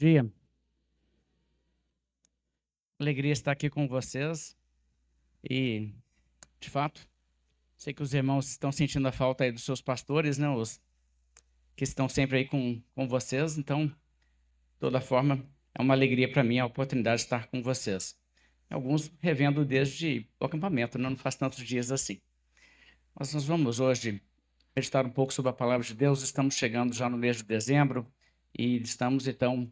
Dia. Alegria estar aqui com vocês e, de fato, sei que os irmãos estão sentindo a falta aí dos seus pastores, né? Os que estão sempre aí com vocês. Então, de toda forma, é uma alegria para mim a oportunidade de estar com vocês. Alguns revendo desde o acampamento, né? Não faz tantos dias assim. Mas nós vamos hoje meditar um pouco sobre a palavra de Deus. Estamos chegando já no mês de dezembro e estamos, então,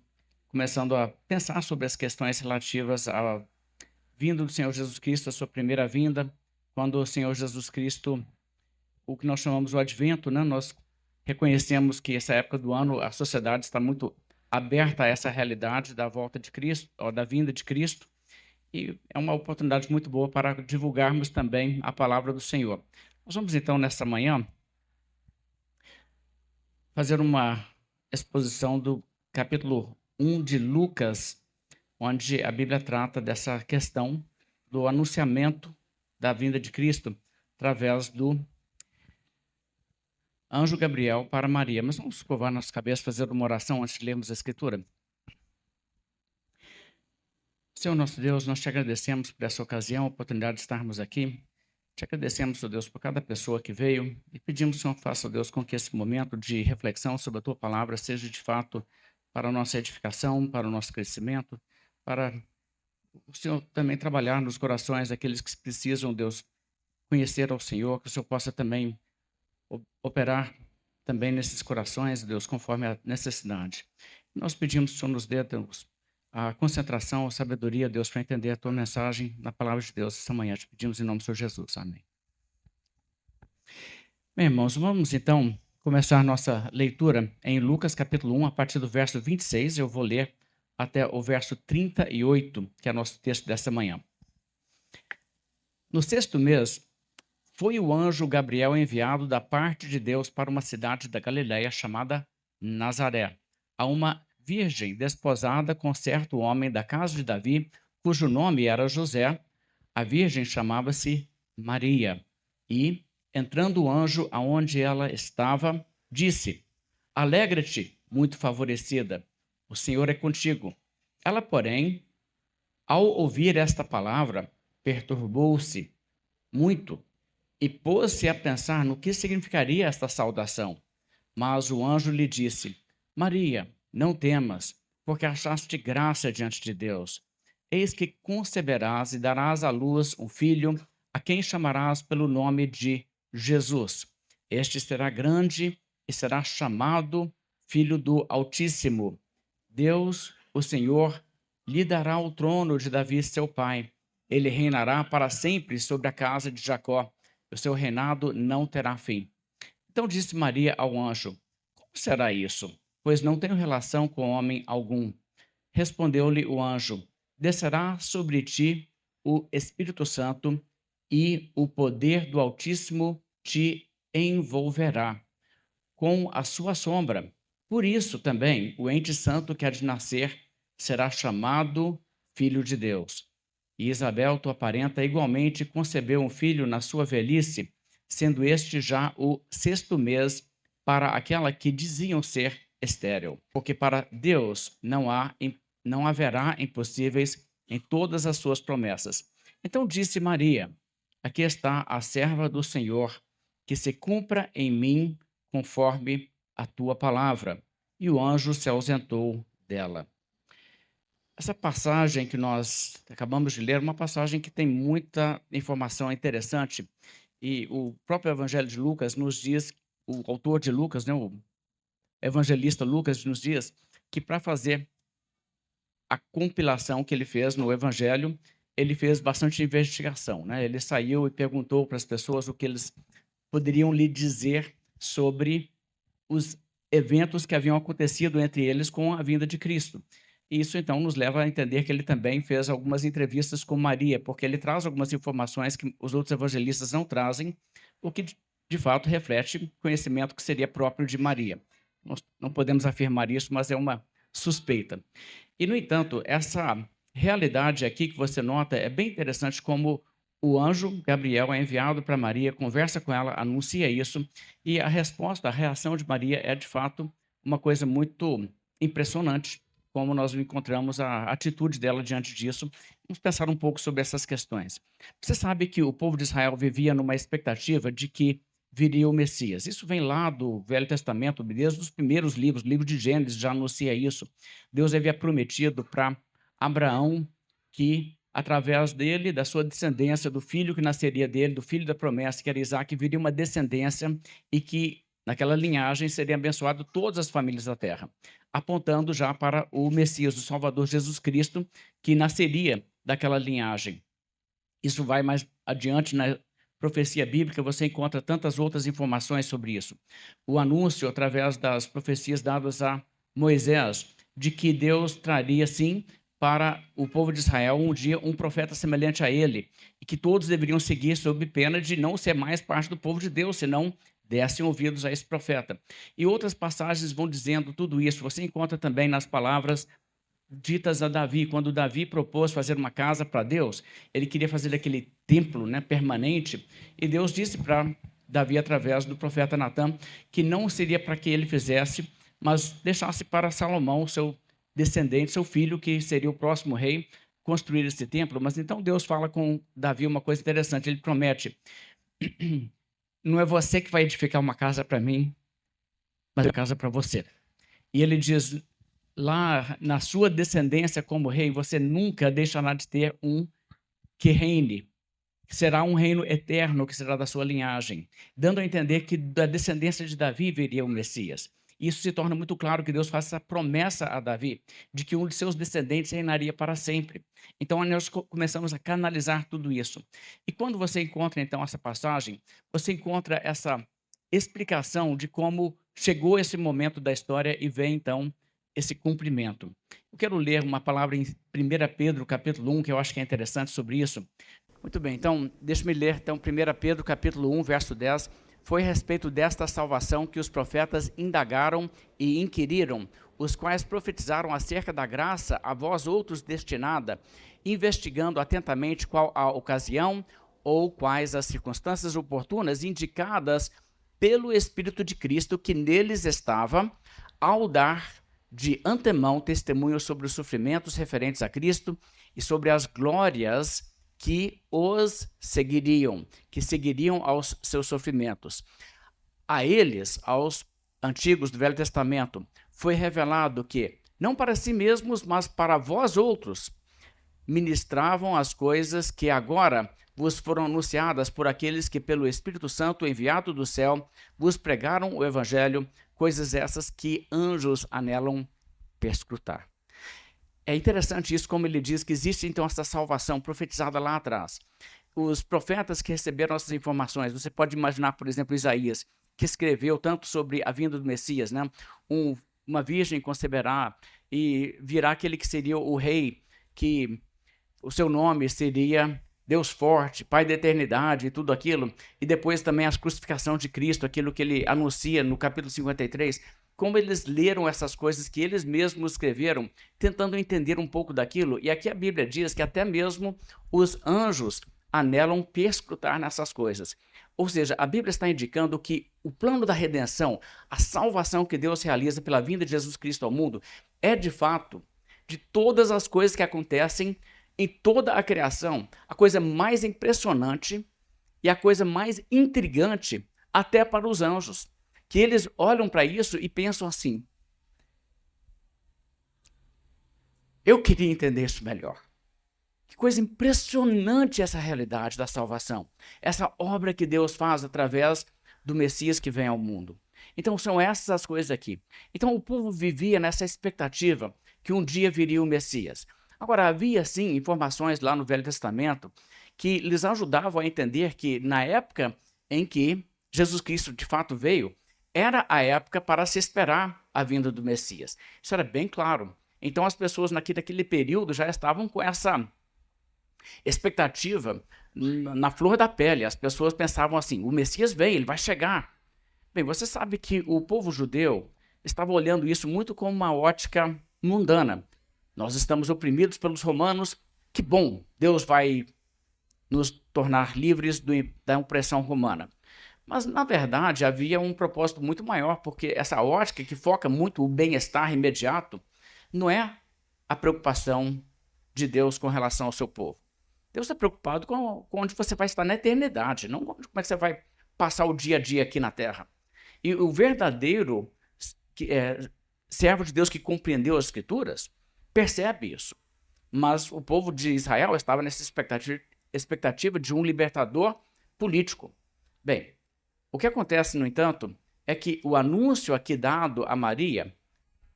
começando a pensar sobre as questões relativas à vinda do Senhor Jesus Cristo, a sua primeira vinda, quando o Senhor Jesus Cristo, o que nós chamamos o advento, né? Nós reconhecemos que essa época do ano a sociedade está muito aberta a essa realidade da volta de Cristo, ou da vinda de Cristo, e é uma oportunidade muito boa para divulgarmos também a palavra do Senhor. Nós vamos então nessa manhã fazer uma exposição do capítulo 1 de Lucas, onde a Bíblia trata dessa questão do anunciamento da vinda de Cristo através do anjo Gabriel para Maria. Mas vamos curvar nossa cabeça, fazer uma oração antes de lermos a Escritura. Senhor nosso Deus, nós te agradecemos por essa ocasião, a oportunidade de estarmos aqui. Te agradecemos, ó Deus, por cada pessoa que veio e pedimos, Senhor, faça, ó Deus, com que esse momento de reflexão sobre a Tua palavra seja de fato para a nossa edificação, para o nosso crescimento, para o Senhor também trabalhar nos corações daqueles que precisam, Deus, conhecer ao Senhor, que o Senhor possa também operar também nesses corações, Deus, conforme a necessidade. Nós pedimos que o Senhor nos dê, Deus, a concentração, a sabedoria, Deus, para entender a Tua mensagem na palavra de Deus essa manhã. Te pedimos em nome do Senhor Jesus. Amém. Bem, irmãos, vamos então começar nossa leitura em Lucas capítulo 1, a partir do verso 26. Eu vou ler até o verso 38, que é nosso texto dessa manhã. No sexto mês, foi o anjo Gabriel enviado da parte de Deus para uma cidade da Galiléia chamada Nazaré, a uma virgem desposada com certo homem da casa de Davi, cujo nome era José. A virgem chamava-se Maria. E, entrando o anjo aonde ela estava, disse: Alegra-te, muito favorecida, o Senhor é contigo. Ela, porém, ao ouvir esta palavra, perturbou-se muito e pôs-se a pensar no que significaria esta saudação. Mas o anjo lhe disse: Maria, não temas, porque achaste graça diante de Deus. Eis que conceberás e darás à luz um filho, a quem chamarás pelo nome de Jesus. Este será grande e será chamado Filho do Altíssimo. Deus, o Senhor, lhe dará o trono de Davi, seu pai. Ele reinará para sempre sobre a casa de Jacó. O seu reinado não terá fim. Então disse Maria ao anjo: Como será isso? Pois não tenho relação com homem algum. Respondeu-lhe o anjo: Descerá sobre ti o Espírito Santo e o poder do Altíssimo te envolverá com a sua sombra. Por isso também o ente santo que há de nascer será chamado Filho de Deus. E Isabel, tua parenta, igualmente concebeu um filho na sua velhice, sendo este já o sexto mês para aquela que diziam ser estéril. Porque para Deus não haverá impossíveis em todas as suas promessas. Então disse Maria: Aqui está a serva do Senhor, que se cumpra em mim conforme a tua palavra. E o anjo se ausentou dela. Essa passagem que nós acabamos de ler é uma passagem que tem muita informação interessante, e o próprio Evangelho de Lucas nos diz, o autor de Lucas, né, o evangelista Lucas nos diz que para fazer a compilação que ele fez no Evangelho, ele fez bastante investigação, né? Ele saiu e perguntou para as pessoas o que eles poderiam lhe dizer sobre os eventos que haviam acontecido entre eles com a vinda de Cristo. E isso, então, nos leva a entender que ele também fez algumas entrevistas com Maria, porque ele traz algumas informações que os outros evangelistas não trazem, o que, de fato, reflete conhecimento que seria próprio de Maria. Nós não podemos afirmar isso, mas é uma suspeita. E, no entanto, essa realidade aqui que você nota é bem interessante, como o anjo Gabriel é enviado para Maria, conversa com ela, anuncia isso, e a resposta, a reação de Maria é, de fato, uma coisa muito impressionante, como nós encontramos a atitude dela diante disso. Vamos pensar um pouco sobre essas questões. Você sabe que o povo de Israel vivia numa expectativa de que viria o Messias. Isso vem lá do Velho Testamento, desde os primeiros livros, o livro de Gênesis já anuncia isso. Deus havia prometido para Abraão que, através dele, da sua descendência, do filho que nasceria dele, do filho da promessa, que era Isaac, viria uma descendência e que, naquela linhagem, seriam abençoadas todas as famílias da terra, apontando já para o Messias, o Salvador Jesus Cristo, que nasceria daquela linhagem. Isso vai mais adiante na profecia bíblica, você encontra tantas outras informações sobre isso. O anúncio, através das profecias dadas a Moisés, de que Deus traria, sim, para o povo de Israel um dia um profeta semelhante a ele, e que todos deveriam seguir sob pena de não ser mais parte do povo de Deus, senão dessem ouvidos a esse profeta. E outras passagens vão dizendo tudo isso. Você encontra também nas palavras ditas a Davi, quando Davi propôs fazer uma casa para Deus, ele queria fazer aquele templo, né, permanente, e Deus disse para Davi, através do profeta Natã, que não seria para que ele fizesse, mas deixasse para Salomão, seu descendente, seu filho, que seria o próximo rei, construir esse templo. Mas então Deus fala com Davi uma coisa interessante, ele promete: não é você que vai edificar uma casa para mim, mas uma casa para você. E ele diz: lá na sua descendência como rei, você nunca deixará de ter um que reine, que será um reino eterno, que será da sua linhagem, dando a entender que da descendência de Davi viria o Messias. Isso se torna muito claro que Deus faz essa promessa a Davi, de que um de seus descendentes reinaria para sempre. Então, nós começamos a canalizar tudo isso. E quando você encontra, então, essa passagem, você encontra essa explicação de como chegou esse momento da história e vem, então, esse cumprimento. Eu quero ler uma palavra em 1 Pedro, capítulo 1, que eu acho que é interessante sobre isso. Muito bem, então, deixa-me ler, então, 1 Pedro, capítulo 1, verso 10. Foi a respeito desta salvação que os profetas indagaram e inquiriram, os quais profetizaram acerca da graça a vós outros destinada, investigando atentamente qual a ocasião ou quais as circunstâncias oportunas indicadas pelo Espírito de Cristo que neles estava, ao dar de antemão testemunho sobre os sofrimentos referentes a Cristo e sobre as glórias que os seguiriam, que seguiriam aos seus sofrimentos. A eles, aos antigos do Velho Testamento, foi revelado que, não para si mesmos, mas para vós outros, ministravam as coisas que agora vos foram anunciadas por aqueles que, pelo Espírito Santo enviado do céu, vos pregaram o Evangelho, coisas essas que anjos anelam perscrutar. É interessante isso, como ele diz que existe então essa salvação profetizada lá atrás. Os profetas que receberam essas informações, você pode imaginar, por exemplo, Isaías, que escreveu tanto sobre a vinda do Messias, né? Uma virgem conceberá e virá aquele que seria o rei, que o seu nome seria Deus forte, Pai da eternidade e tudo aquilo, e depois também a crucificação de Cristo, aquilo que ele anuncia no capítulo 53, como eles leram essas coisas que eles mesmos escreveram, tentando entender um pouco daquilo, e aqui a Bíblia diz que até mesmo os anjos anelam perscrutar nessas coisas. Ou seja, a Bíblia está indicando que o plano da redenção, a salvação que Deus realiza pela vinda de Jesus Cristo ao mundo, é de fato, de todas as coisas que acontecem em toda a criação, a coisa mais impressionante e a coisa mais intrigante até para os anjos, que eles olham para isso e pensam assim: eu queria entender isso melhor. Que coisa impressionante essa realidade da salvação, essa obra que Deus faz através do Messias que vem ao mundo. Então são essas as coisas aqui. Então o povo vivia nessa expectativa que um dia viria o Messias. Agora, havia, sim, informações lá no Velho Testamento que lhes ajudavam a entender que, na época em que Jesus Cristo de fato veio, era a época para se esperar a vinda do Messias. Isso era bem claro. Então, as pessoas naquele período já estavam com essa expectativa na flor da pele. As pessoas pensavam assim: o Messias vem, ele vai chegar. Bem, você sabe que o povo judeu estava olhando isso muito como uma ótica mundana. Nós estamos oprimidos pelos romanos, que bom, Deus vai nos tornar livres da opressão romana. Mas, na verdade, havia um propósito muito maior, porque essa ótica que foca muito o bem-estar imediato, não é a preocupação de Deus com relação ao seu povo? Deus está preocupado com onde você vai estar na eternidade, não como é que você vai passar o dia a dia aqui na terra. E o verdadeiro servo de Deus que compreendeu as Escrituras percebe isso. Mas o povo de Israel estava nessa expectativa de um libertador político. Bem, o que acontece, no entanto, é que o anúncio aqui dado a Maria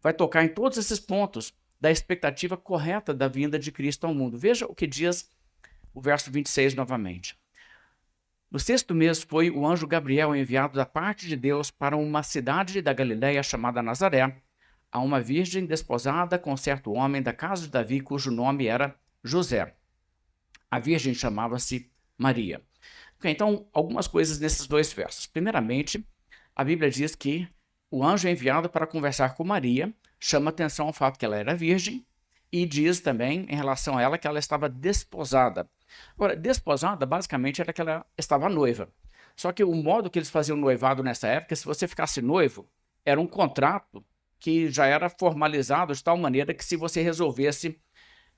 vai tocar em todos esses pontos da expectativa correta da vinda de Cristo ao mundo. Veja o que diz o verso 26 novamente. No 6º mês foi o anjo Gabriel enviado da parte de Deus para uma cidade da Galiléia chamada Nazaré, a uma virgem desposada com certo homem da casa de Davi, cujo nome era José. A virgem chamava-se Maria. Okay, então, algumas coisas nesses 2 versos. Primeiramente, a Bíblia diz que o anjo enviado para conversar com Maria chama atenção ao fato que ela era virgem e diz também, em relação a ela, que ela estava desposada. Agora, desposada, basicamente, era que ela estava noiva. Só que o modo que eles faziam noivado nessa época, se você ficasse noivo, era um contrato que já era formalizado de tal maneira que se você resolvesse,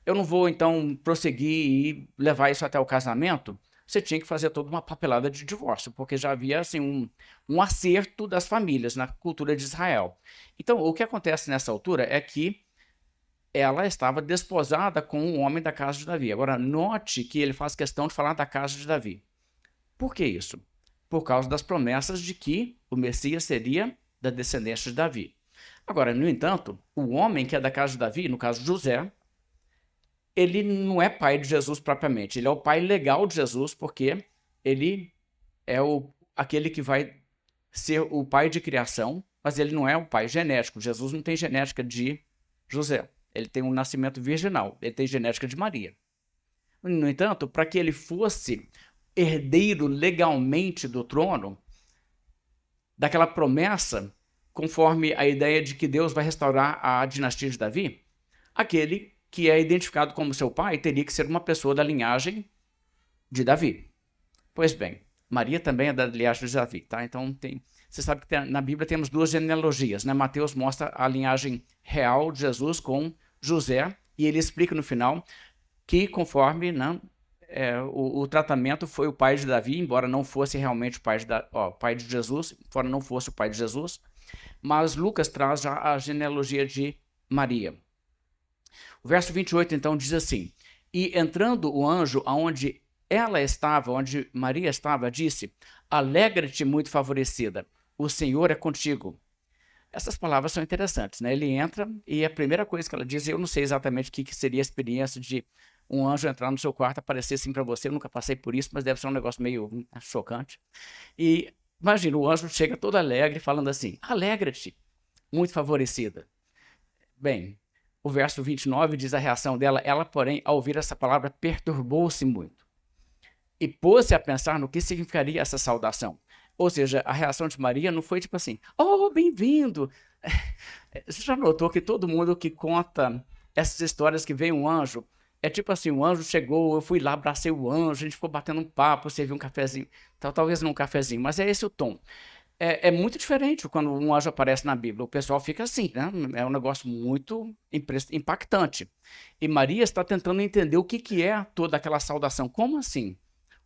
eu não vou então prosseguir e levar isso até o casamento, você tinha que fazer toda uma papelada de divórcio, porque já havia assim, um acerto das famílias na cultura de Israel. Então, o que acontece nessa altura é que ela estava desposada com um homem da casa de Davi. Agora, note que ele faz questão de falar da casa de Davi. Por que isso? Por causa das promessas de que o Messias seria da descendência de Davi. Agora, no entanto, o homem que é da casa de Davi, no caso José, ele não é pai de Jesus propriamente. Ele é o pai legal de Jesus, porque ele é aquele que vai ser o pai de criação, mas ele não é o pai genético. Jesus não tem genética de José. Ele tem um nascimento virginal. Ele tem genética de Maria. No entanto, para que ele fosse herdeiro legalmente do trono, daquela promessa, conforme a ideia de que Deus vai restaurar a dinastia de Davi, aquele que é identificado como seu pai teria que ser uma pessoa da linhagem de Davi. Pois bem, Maria também é da linhagem de Davi, tá? Então, você sabe que na Bíblia temos 2 genealogias, né? Mateus mostra a linhagem real de Jesus com José, e ele explica no final que conforme o tratamento foi o pai de Davi, embora não fosse realmente o pai de Jesus, embora não fosse o pai de Jesus, mas Lucas traz já a genealogia de Maria. O verso 28, então, diz assim: E entrando o anjo aonde ela estava, onde Maria estava, disse: Alegra-te, muito favorecida, o Senhor é contigo. Essas palavras são interessantes, né? Ele entra e a primeira coisa que ela diz, eu não sei exatamente o que seria a experiência de um anjo entrar no seu quarto e aparecer assim para você, eu nunca passei por isso, mas deve ser um negócio meio chocante. E imagina, o anjo chega todo alegre, falando assim: Alegra-te, muito favorecida. Bem, o verso 29 diz a reação dela. Ela, porém, ao ouvir essa palavra, perturbou-se muito e pôs-se a pensar no que significaria essa saudação. Ou seja, a reação de Maria não foi tipo assim: oh, bem-vindo. Você já notou que todo mundo que conta essas histórias que vem um anjo, é tipo assim, o anjo chegou, eu fui lá, abracei o anjo, a gente ficou batendo um papo, serviu um cafezinho, talvez não um cafezinho, mas é esse o tom. É muito diferente quando um anjo aparece na Bíblia. O pessoal fica assim, né? É um negócio muito impactante. E Maria está tentando entender o que é toda aquela saudação. Como assim?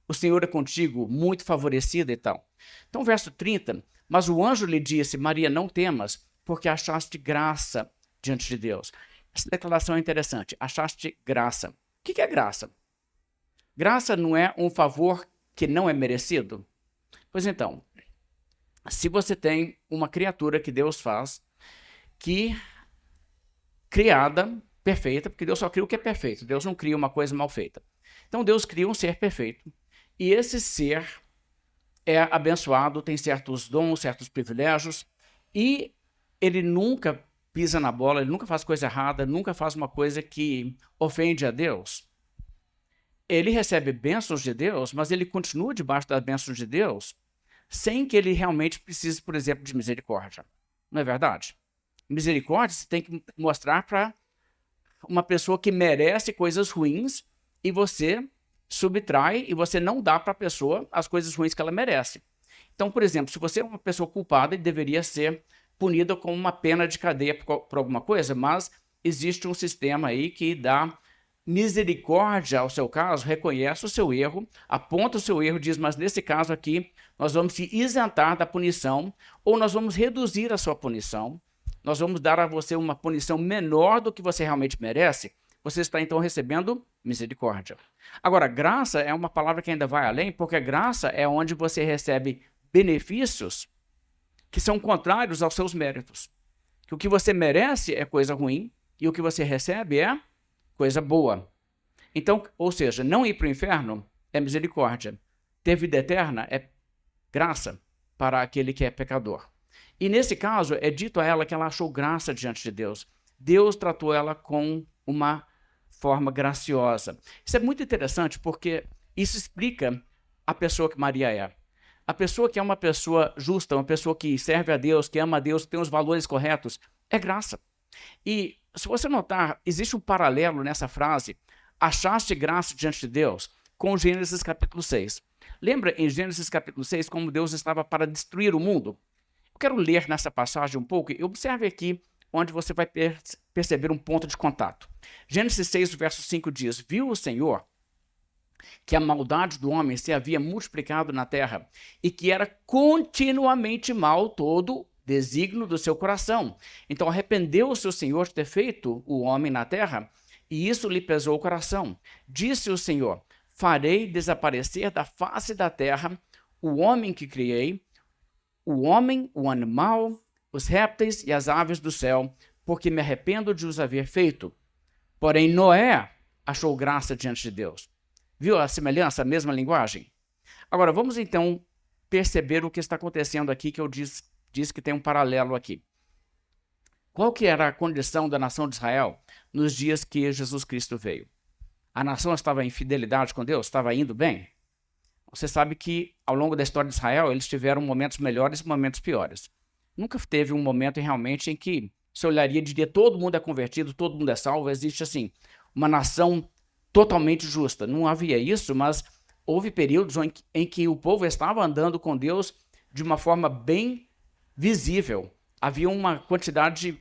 O Senhor é contigo, muito favorecida e tal. Então, verso 30, mas o anjo lhe disse: Maria, não temas, porque achaste graça diante de Deus. Essa declaração é interessante. Achaste graça. O que é graça? Graça não é um favor que não é merecido? Pois então, se você tem uma criatura que Deus faz, criada, perfeita, porque Deus só cria o que é perfeito, Deus não cria uma coisa mal feita. Então Deus cria um ser perfeito, e esse ser é abençoado, tem certos dons, certos privilégios, e ele nunca pisa na bola, ele nunca faz coisa errada, nunca faz uma coisa que ofende a Deus. Ele recebe bênçãos de Deus, mas ele continua debaixo das bênçãos de Deus, sem que ele realmente precise, por exemplo, de misericórdia. Não é verdade? Misericórdia você tem que mostrar para uma pessoa que merece coisas ruins e você subtrai e você não dá para a pessoa as coisas ruins que ela merece. Então, por exemplo, se você é uma pessoa culpada e deveria ser punida com uma pena de cadeia por alguma coisa, mas existe um sistema aí que dá misericórdia ao seu caso, reconhece o seu erro, aponta o seu erro, diz, mas nesse caso aqui, nós vamos te isentar da punição, ou nós vamos reduzir a sua punição, nós vamos dar a você uma punição menor do que você realmente merece, você está então recebendo misericórdia. Agora, graça é uma palavra que ainda vai além, porque graça é onde você recebe benefícios que são contrários aos seus méritos. Que o que você merece é coisa ruim, e o que você recebe é coisa boa. Então, ou seja, não ir para o inferno é misericórdia. Ter vida eterna é graça para aquele que é pecador. E nesse caso, é dito a ela que ela achou graça diante de Deus. Deus tratou ela com uma forma graciosa. Isso é muito interessante porque isso explica a pessoa que Maria é. A pessoa que é uma pessoa justa, uma pessoa que serve a Deus, que ama a Deus, que tem os valores corretos, é graça. E se você notar, existe um paralelo nessa frase, achaste graça diante de Deus, com Gênesis capítulo 6. Lembra em Gênesis capítulo 6 como Deus estava para destruir o mundo? Eu quero ler nessa passagem um pouco e observe aqui onde você vai perceber um ponto de contato. Gênesis 6, verso 5 diz, viu o Senhor que a maldade do homem se havia multiplicado na terra e que era continuamente mal todo desígnio do seu coração. Então arrependeu-se o Senhor de ter feito o homem na terra, e isso lhe pesou o coração. Disse o Senhor, farei desaparecer da face da terra o homem que criei, o homem, o animal, os répteis e as aves do céu, porque me arrependo de os haver feito. Porém Noé achou graça diante de Deus. Viu a semelhança, a mesma linguagem? Agora vamos então perceber o que está acontecendo aqui, que eu disse que tem um paralelo aqui. Qual que era a condição da nação de Israel nos dias que Jesus Cristo veio? A nação estava em fidelidade com Deus? Estava indo bem? Você sabe que ao longo da história de Israel eles tiveram momentos melhores e momentos piores. Nunca teve um momento realmente em que você olharia e diria todo mundo é convertido, todo mundo é salvo, existe assim uma nação totalmente justa. Não havia isso, mas houve períodos em que o povo estava andando com Deus de uma forma bem visível. Havia uma quantidade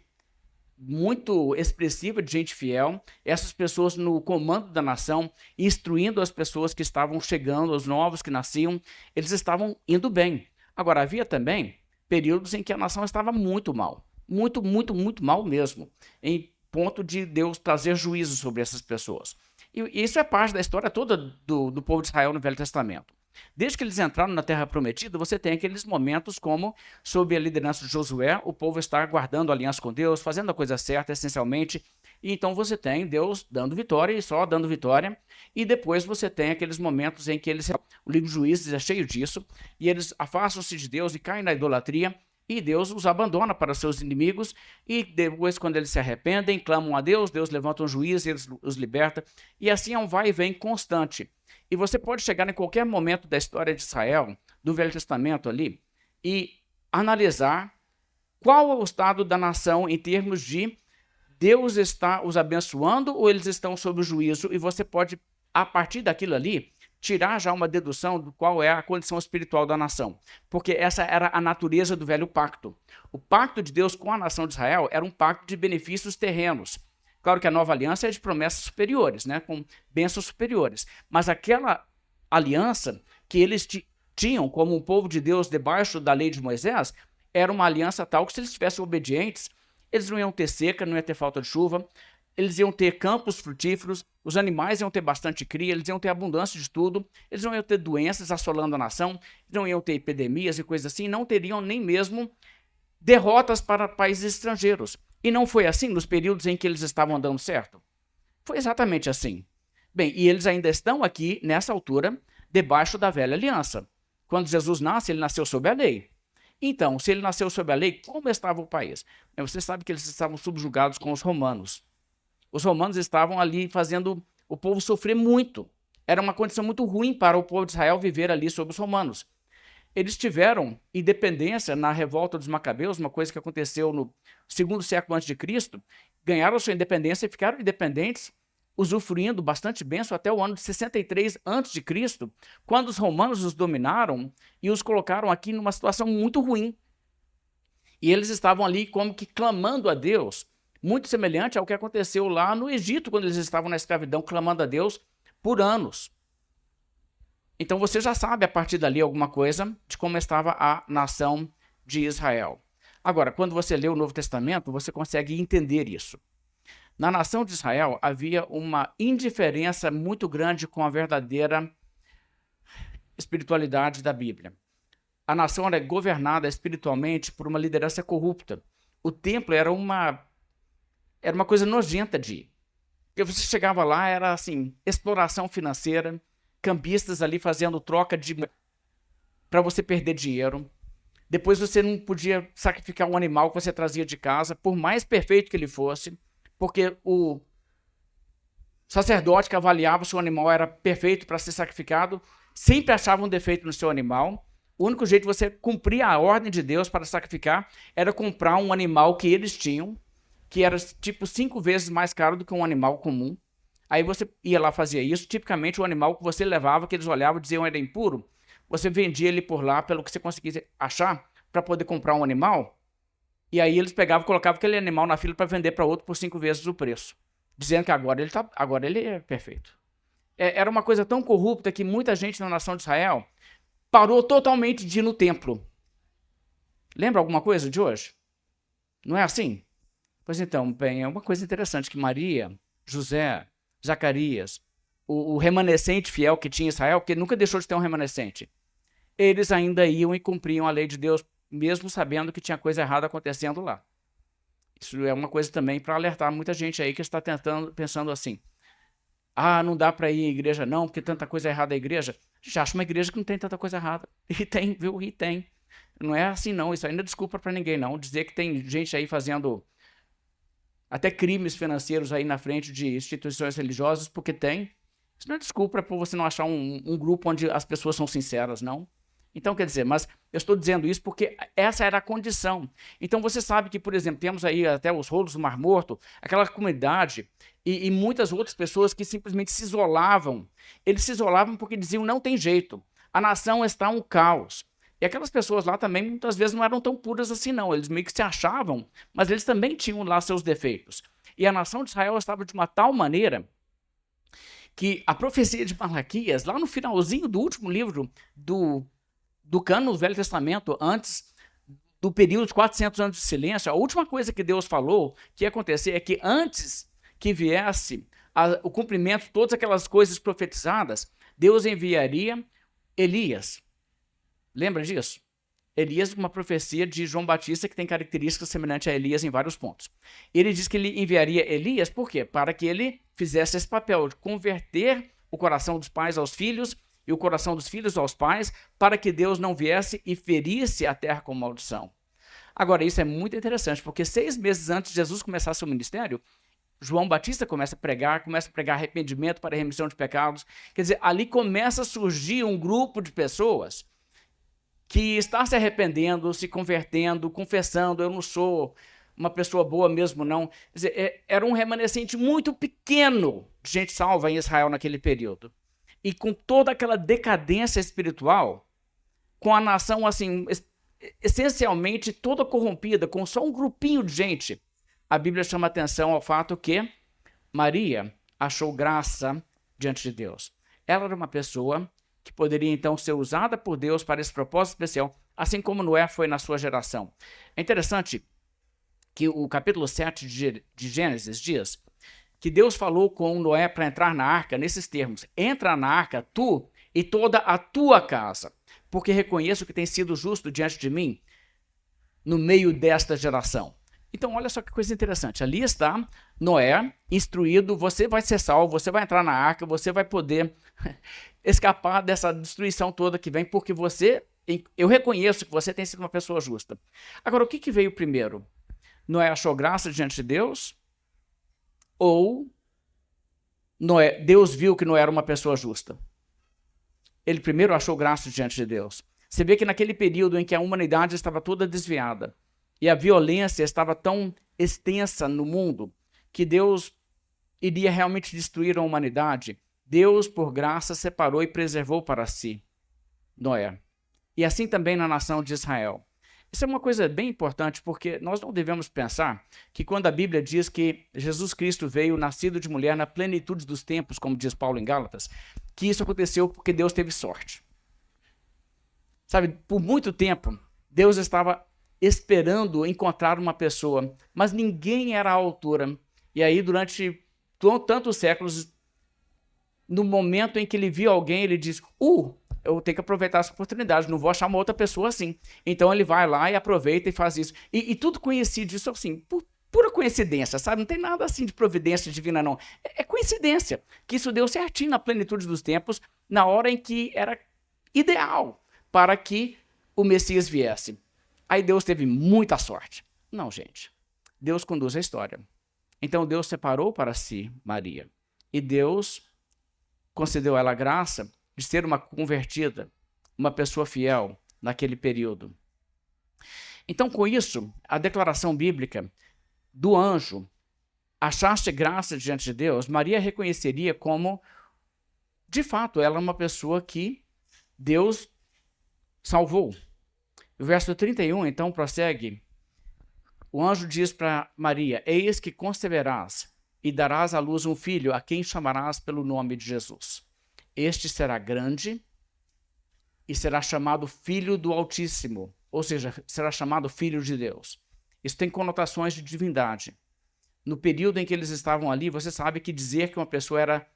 muito expressiva de gente fiel, essas pessoas no comando da nação, instruindo as pessoas que estavam chegando, os novos que nasciam, eles estavam indo bem. Agora, havia também períodos em que a nação estava muito mal, muito, muito, muito mal mesmo, em ponto de Deus trazer juízo sobre essas pessoas. E isso é parte da história toda do povo de Israel no Velho Testamento. Desde que eles entraram na Terra Prometida, você tem aqueles momentos como, sob a liderança de Josué, o povo está guardando a aliança com Deus, fazendo a coisa certa, essencialmente, e então você tem Deus dando vitória e só dando vitória, e depois você tem aqueles momentos em que eles, o livro de Juízes é cheio disso, e eles afastam-se de Deus e caem na idolatria, e Deus os abandona para seus inimigos, e depois, quando eles se arrependem, clamam a Deus, Deus levanta um juiz e eles os liberta, e assim é um vai e vem constante. E você pode chegar em qualquer momento da história de Israel, do Velho Testamento ali, e analisar qual é o estado da nação em termos de Deus está os abençoando ou eles estão sob o juízo, e você pode, a partir daquilo ali, tirar já uma dedução do qual é a condição espiritual da nação. Porque essa era a natureza do velho pacto. O pacto de Deus com a nação de Israel era um pacto de benefícios terrenos. Claro que a nova aliança é de promessas superiores, né, com bênçãos superiores. Mas aquela aliança que eles tinham como um povo de Deus debaixo da lei de Moisés, era uma aliança tal que se eles estivessem obedientes, eles não iam ter seca, não ia ter falta de chuva, eles iam ter campos frutíferos, os animais iam ter bastante cria, eles iam ter abundância de tudo, eles não iam ter doenças assolando a nação, eles não iam ter epidemias e coisas assim, não teriam nem mesmo derrotas para países estrangeiros. E não foi assim nos períodos em que eles estavam dando certo? Foi exatamente assim. Bem, e eles ainda estão aqui, nessa altura, debaixo da velha aliança. Quando Jesus nasce, ele nasceu sob a lei. Então, se ele nasceu sob a lei, como estava o país? Você sabe que eles estavam subjugados com os romanos. Os romanos estavam ali fazendo o povo sofrer muito. Era uma condição muito ruim para o povo de Israel viver ali sob os romanos. Eles tiveram independência na revolta dos Macabeus, uma coisa que aconteceu no 2º século a.C., ganharam sua independência e ficaram independentes, usufruindo bastante bênção até o ano de 63 a.C., quando os romanos os dominaram e os colocaram aqui numa situação muito ruim. E eles estavam ali como que clamando a Deus, muito semelhante ao que aconteceu lá no Egito, quando eles estavam na escravidão, clamando a Deus por anos. Então você já sabe a partir dali alguma coisa de como estava a nação de Israel. Agora, quando você lê o Novo Testamento, você consegue entender isso. Na nação de Israel havia uma indiferença muito grande com a verdadeira espiritualidade da Bíblia. A nação era governada espiritualmente por uma liderança corrupta. O templo era uma coisa nojenta de ir. Porque você chegava lá, era assim, exploração financeira, cambistas ali fazendo troca para você perder dinheiro. Depois você não podia sacrificar um animal que você trazia de casa, por mais perfeito que ele fosse, porque o sacerdote que avaliava se o animal era perfeito para ser sacrificado, sempre achava um defeito no seu animal. O único jeito de você cumprir a ordem de Deus para sacrificar era comprar um animal que eles tinham, que era tipo 5 vezes mais caro do que um animal comum. Aí você ia lá, fazia isso. Tipicamente o animal que você levava, que eles olhavam e diziam era impuro, você vendia ele por lá pelo que você conseguisse achar para poder comprar um animal. E aí eles pegavam e colocavam aquele animal na fila para vender para outro por 5 vezes o preço, dizendo que agora ele é perfeito. Era uma coisa tão corrupta que muita gente na nação de Israel parou totalmente de ir no templo. Lembra alguma coisa de hoje? Não é assim? Pois então, bem, é uma coisa interessante que Maria, José, Zacarias, o remanescente fiel que tinha Israel, porque nunca deixou de ter um remanescente, eles ainda iam e cumpriam a lei de Deus, mesmo sabendo que tinha coisa errada acontecendo lá. Isso é uma coisa também para alertar muita gente aí que está pensando assim, não dá para ir à igreja não, porque tanta coisa errada na igreja. A gente acha uma igreja que não tem tanta coisa errada. E tem, viu? E tem. Não é assim não, isso aí não é desculpa para ninguém não. Dizer que tem gente aí fazendo até crimes financeiros aí na frente de instituições religiosas, porque tem. Isso não é desculpa para você não achar um grupo onde as pessoas são sinceras, não. Então, quer dizer, mas eu estou dizendo isso porque essa era a condição. Então, você sabe que, por exemplo, temos aí até os rolos do Mar Morto, aquela comunidade e muitas outras pessoas que simplesmente se isolavam. Eles se isolavam porque diziam, não tem jeito, a nação está um caos. E aquelas pessoas lá também, muitas vezes, não eram tão puras assim, não. Eles meio que se achavam, mas eles também tinham lá seus defeitos. E a nação de Israel estava de uma tal maneira que a profecia de Malaquias, lá no finalzinho do último livro do cânone do Velho Testamento, antes do período de 400 anos de silêncio, a última coisa que Deus falou que ia acontecer é que antes que viesse o cumprimento de todas aquelas coisas profetizadas, Deus enviaria Elias. Lembra disso? Elias, uma profecia de João Batista que tem características semelhantes a Elias em vários pontos. Ele diz que ele enviaria Elias, por quê? Para que ele fizesse esse papel de converter o coração dos pais aos filhos e o coração dos filhos aos pais, para que Deus não viesse e ferisse a terra com maldição. Agora, isso é muito interessante, porque 6 meses antes de Jesus começar seu ministério, João Batista começa a pregar arrependimento para a remissão de pecados. Quer dizer, ali começa a surgir um grupo de pessoas que está se arrependendo, se convertendo, confessando, eu não sou uma pessoa boa mesmo, não. Quer dizer, era um remanescente muito pequeno de gente salva em Israel naquele período. E com toda aquela decadência espiritual, com a nação assim, essencialmente toda corrompida, com só um grupinho de gente, a Bíblia chama atenção ao fato que Maria achou graça diante de Deus. Ela era uma pessoa que poderia então ser usada por Deus para esse propósito especial, assim como Noé foi na sua geração. É interessante que o capítulo 7 de Gênesis diz que Deus falou com Noé para entrar na arca nesses termos: entra na arca tu e toda a tua casa, porque reconheço que tem sido justo diante de mim no meio desta geração. Então, olha só que coisa interessante. Ali está Noé instruído, você vai ser salvo, você vai entrar na arca, você vai poder escapar dessa destruição toda que vem, porque eu reconheço que você tem sido uma pessoa justa. Agora, o que veio primeiro? Noé achou graça diante de Deus? Ou Deus viu que Noé era uma pessoa justa? Ele primeiro achou graça diante de Deus. Você vê que naquele período em que a humanidade estava toda desviada, e a violência estava tão extensa no mundo que Deus iria realmente destruir a humanidade, Deus, por graça, separou e preservou para si Noé. E assim também na nação de Israel. Isso é uma coisa bem importante, porque nós não devemos pensar que quando a Bíblia diz que Jesus Cristo veio nascido de mulher na plenitude dos tempos, como diz Paulo em Gálatas, que isso aconteceu porque Deus teve sorte. Sabe, por muito tempo, Deus estava esperando encontrar uma pessoa, mas ninguém era à altura. E aí, durante tantos séculos, no momento em que ele viu alguém, ele diz, eu tenho que aproveitar essa oportunidade, não vou achar uma outra pessoa assim. Então ele vai lá e aproveita e faz isso. E tudo conhecido disso assim, por pura coincidência, sabe? Não tem nada assim de providência divina, não. É coincidência que isso deu certinho na plenitude dos tempos, na hora em que era ideal para que o Messias viesse. Aí Deus teve muita sorte. Não, gente. Deus conduz a história. Então Deus separou para si Maria. E Deus concedeu a ela a graça de ser uma convertida, uma pessoa fiel naquele período. Então, com isso, a declaração bíblica do anjo, achaste graça diante de Deus, Maria reconheceria como, de fato, ela é uma pessoa que Deus salvou. O verso 31, então, prossegue. O anjo diz para Maria, eis que conceberás e darás à luz um filho, a quem chamarás pelo nome de Jesus. Este será grande e será chamado Filho do Altíssimo, ou seja, será chamado Filho de Deus. Isso tem conotações de divindade. No período em que eles estavam ali, você sabe que dizer que uma pessoa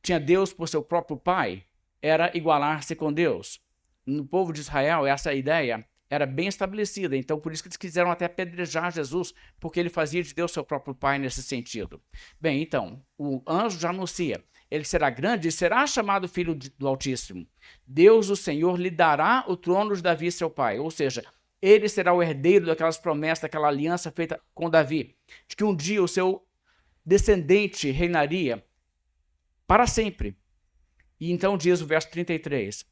tinha Deus por seu próprio pai era igualar-se com Deus. No povo de Israel, essa ideia era bem estabelecida, então por isso que eles quiseram até apedrejar Jesus, porque ele fazia de Deus seu próprio pai nesse sentido. Bem, então, o anjo já anuncia, ele será grande e será chamado Filho do Altíssimo. Deus, o Senhor, lhe dará o trono de Davi, seu pai, ou seja, ele será o herdeiro daquelas promessas, daquela aliança feita com Davi, de que um dia o seu descendente reinaria para sempre. E então diz o verso 33,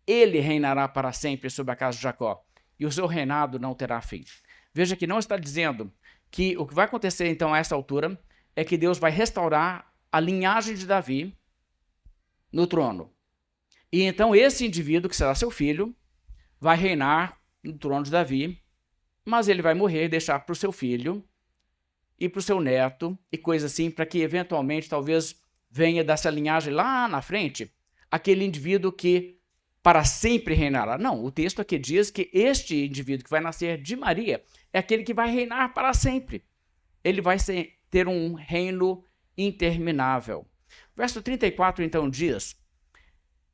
ele reinará para sempre sobre a casa de Jacó, e o seu reinado não terá fim. Veja que não está dizendo que o que vai acontecer então a essa altura é que Deus vai restaurar a linhagem de Davi no trono. E então esse indivíduo, que será seu filho, vai reinar no trono de Davi, mas ele vai morrer e deixar para o seu filho e para o seu neto e coisa assim, para que eventualmente talvez venha dessa linhagem lá na frente aquele indivíduo que para sempre reinará. Não, o texto aqui diz que este indivíduo que vai nascer de Maria é aquele que vai reinar para sempre. Ele vai ter um reino interminável. Verso 34 então diz,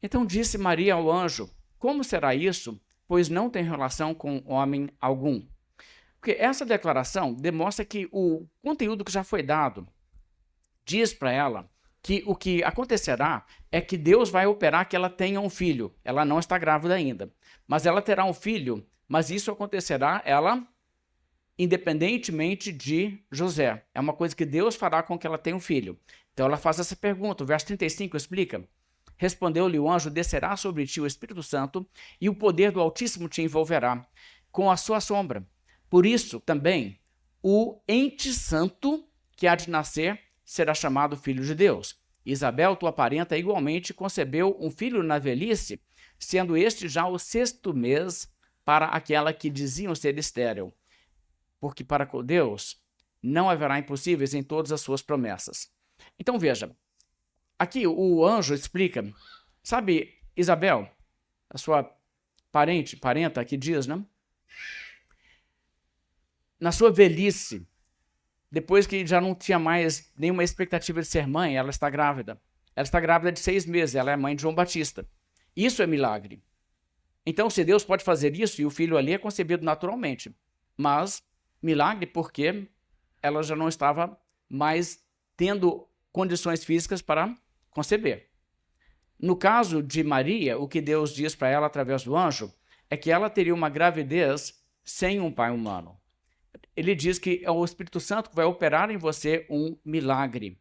então disse Maria ao anjo, como será isso, pois não tem relação com homem algum? Porque essa declaração demonstra que o conteúdo que já foi dado diz para ela que o que acontecerá é que Deus vai operar que ela tenha um filho. Ela não está grávida ainda, mas ela terá um filho, mas isso acontecerá ela independentemente de José. É uma coisa que Deus fará com que ela tenha um filho. Então ela faz essa pergunta, o verso 35 explica. Respondeu-lhe o anjo, descerá sobre ti o Espírito Santo e o poder do Altíssimo te envolverá com a sua sombra. Por isso também o ente santo que há de nascer será chamado Filho de Deus. Isabel, tua parenta, igualmente concebeu um filho na velhice, sendo este já o 6º mês para aquela que diziam ser estéril. Porque para Deus não haverá impossíveis em todas as suas promessas. Então veja, aqui o anjo explica, sabe Isabel, a sua parenta que diz, né? Na sua velhice, depois que já não tinha mais nenhuma expectativa de ser mãe, ela está grávida. Ela está grávida de 6 meses, ela é mãe de João Batista. Isso é milagre. Então, se Deus pode fazer isso, e o filho ali é concebido naturalmente, mas milagre porque ela já não estava mais tendo condições físicas para conceber. No caso de Maria, o que Deus diz para ela através do anjo é que ela teria uma gravidez sem um pai humano. Ele diz que é o Espírito Santo que vai operar em você um milagre.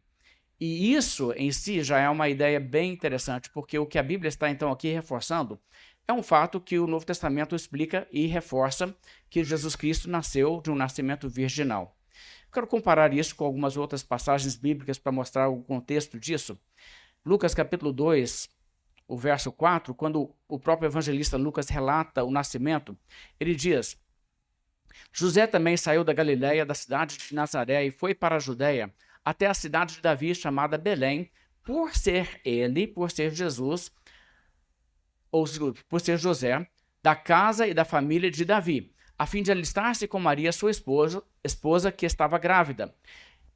E isso em si já é uma ideia bem interessante, porque o que a Bíblia está então aqui reforçando é um fato que o Novo Testamento explica e reforça que Jesus Cristo nasceu de um nascimento virginal. Quero comparar isso com algumas outras passagens bíblicas para mostrar o contexto disso. Lucas capítulo 2, o verso 4, quando o próprio evangelista Lucas relata o nascimento, ele diz: José também saiu da Galiléia, da cidade de Nazaré, e foi para a Judéia, até a cidade de Davi, chamada Belém, por ser Jesus, ou por ser José, da casa e da família de Davi, a fim de alistar-se com Maria, sua esposa que estava grávida.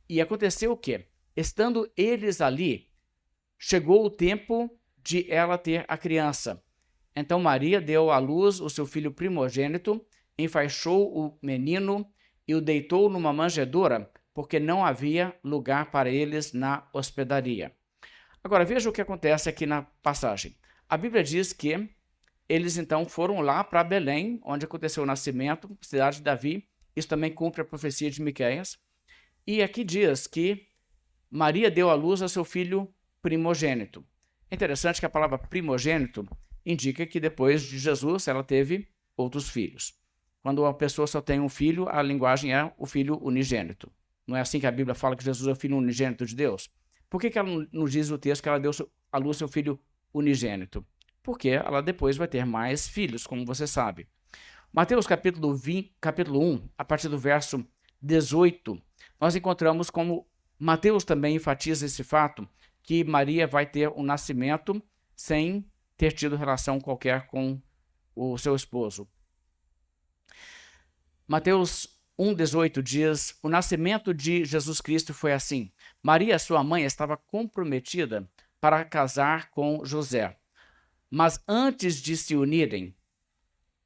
E aconteceu o quê? Estando eles ali, chegou o tempo de ela ter a criança. Então Maria deu à luz o seu filho primogênito, enfaixou o menino e o deitou numa manjedoura, porque não havia lugar para eles na hospedaria. Agora veja o que acontece aqui na passagem. A Bíblia diz que eles então foram lá para Belém, onde aconteceu o nascimento, cidade de Davi. Isso também cumpre a profecia de Miqueias. E aqui diz que Maria deu à luz a seu filho primogênito. É interessante que a palavra primogênito indica que depois de Jesus ela teve outros filhos. Quando a pessoa só tem um filho, a linguagem é o filho unigênito. Não é assim que a Bíblia fala que Jesus é o filho unigênito de Deus? Por que ela não diz o texto que ela deu à luz seu filho unigênito? Porque ela depois vai ter mais filhos, como você sabe. Mateus capítulo 1, a partir do verso 18, nós encontramos como Mateus também enfatiza esse fato, que Maria vai ter um nascimento sem ter tido relação qualquer com o seu esposo. Mateus 1,18 diz: o nascimento de Jesus Cristo foi assim. Maria, sua mãe, estava comprometida para casar com José. Mas antes de se unirem,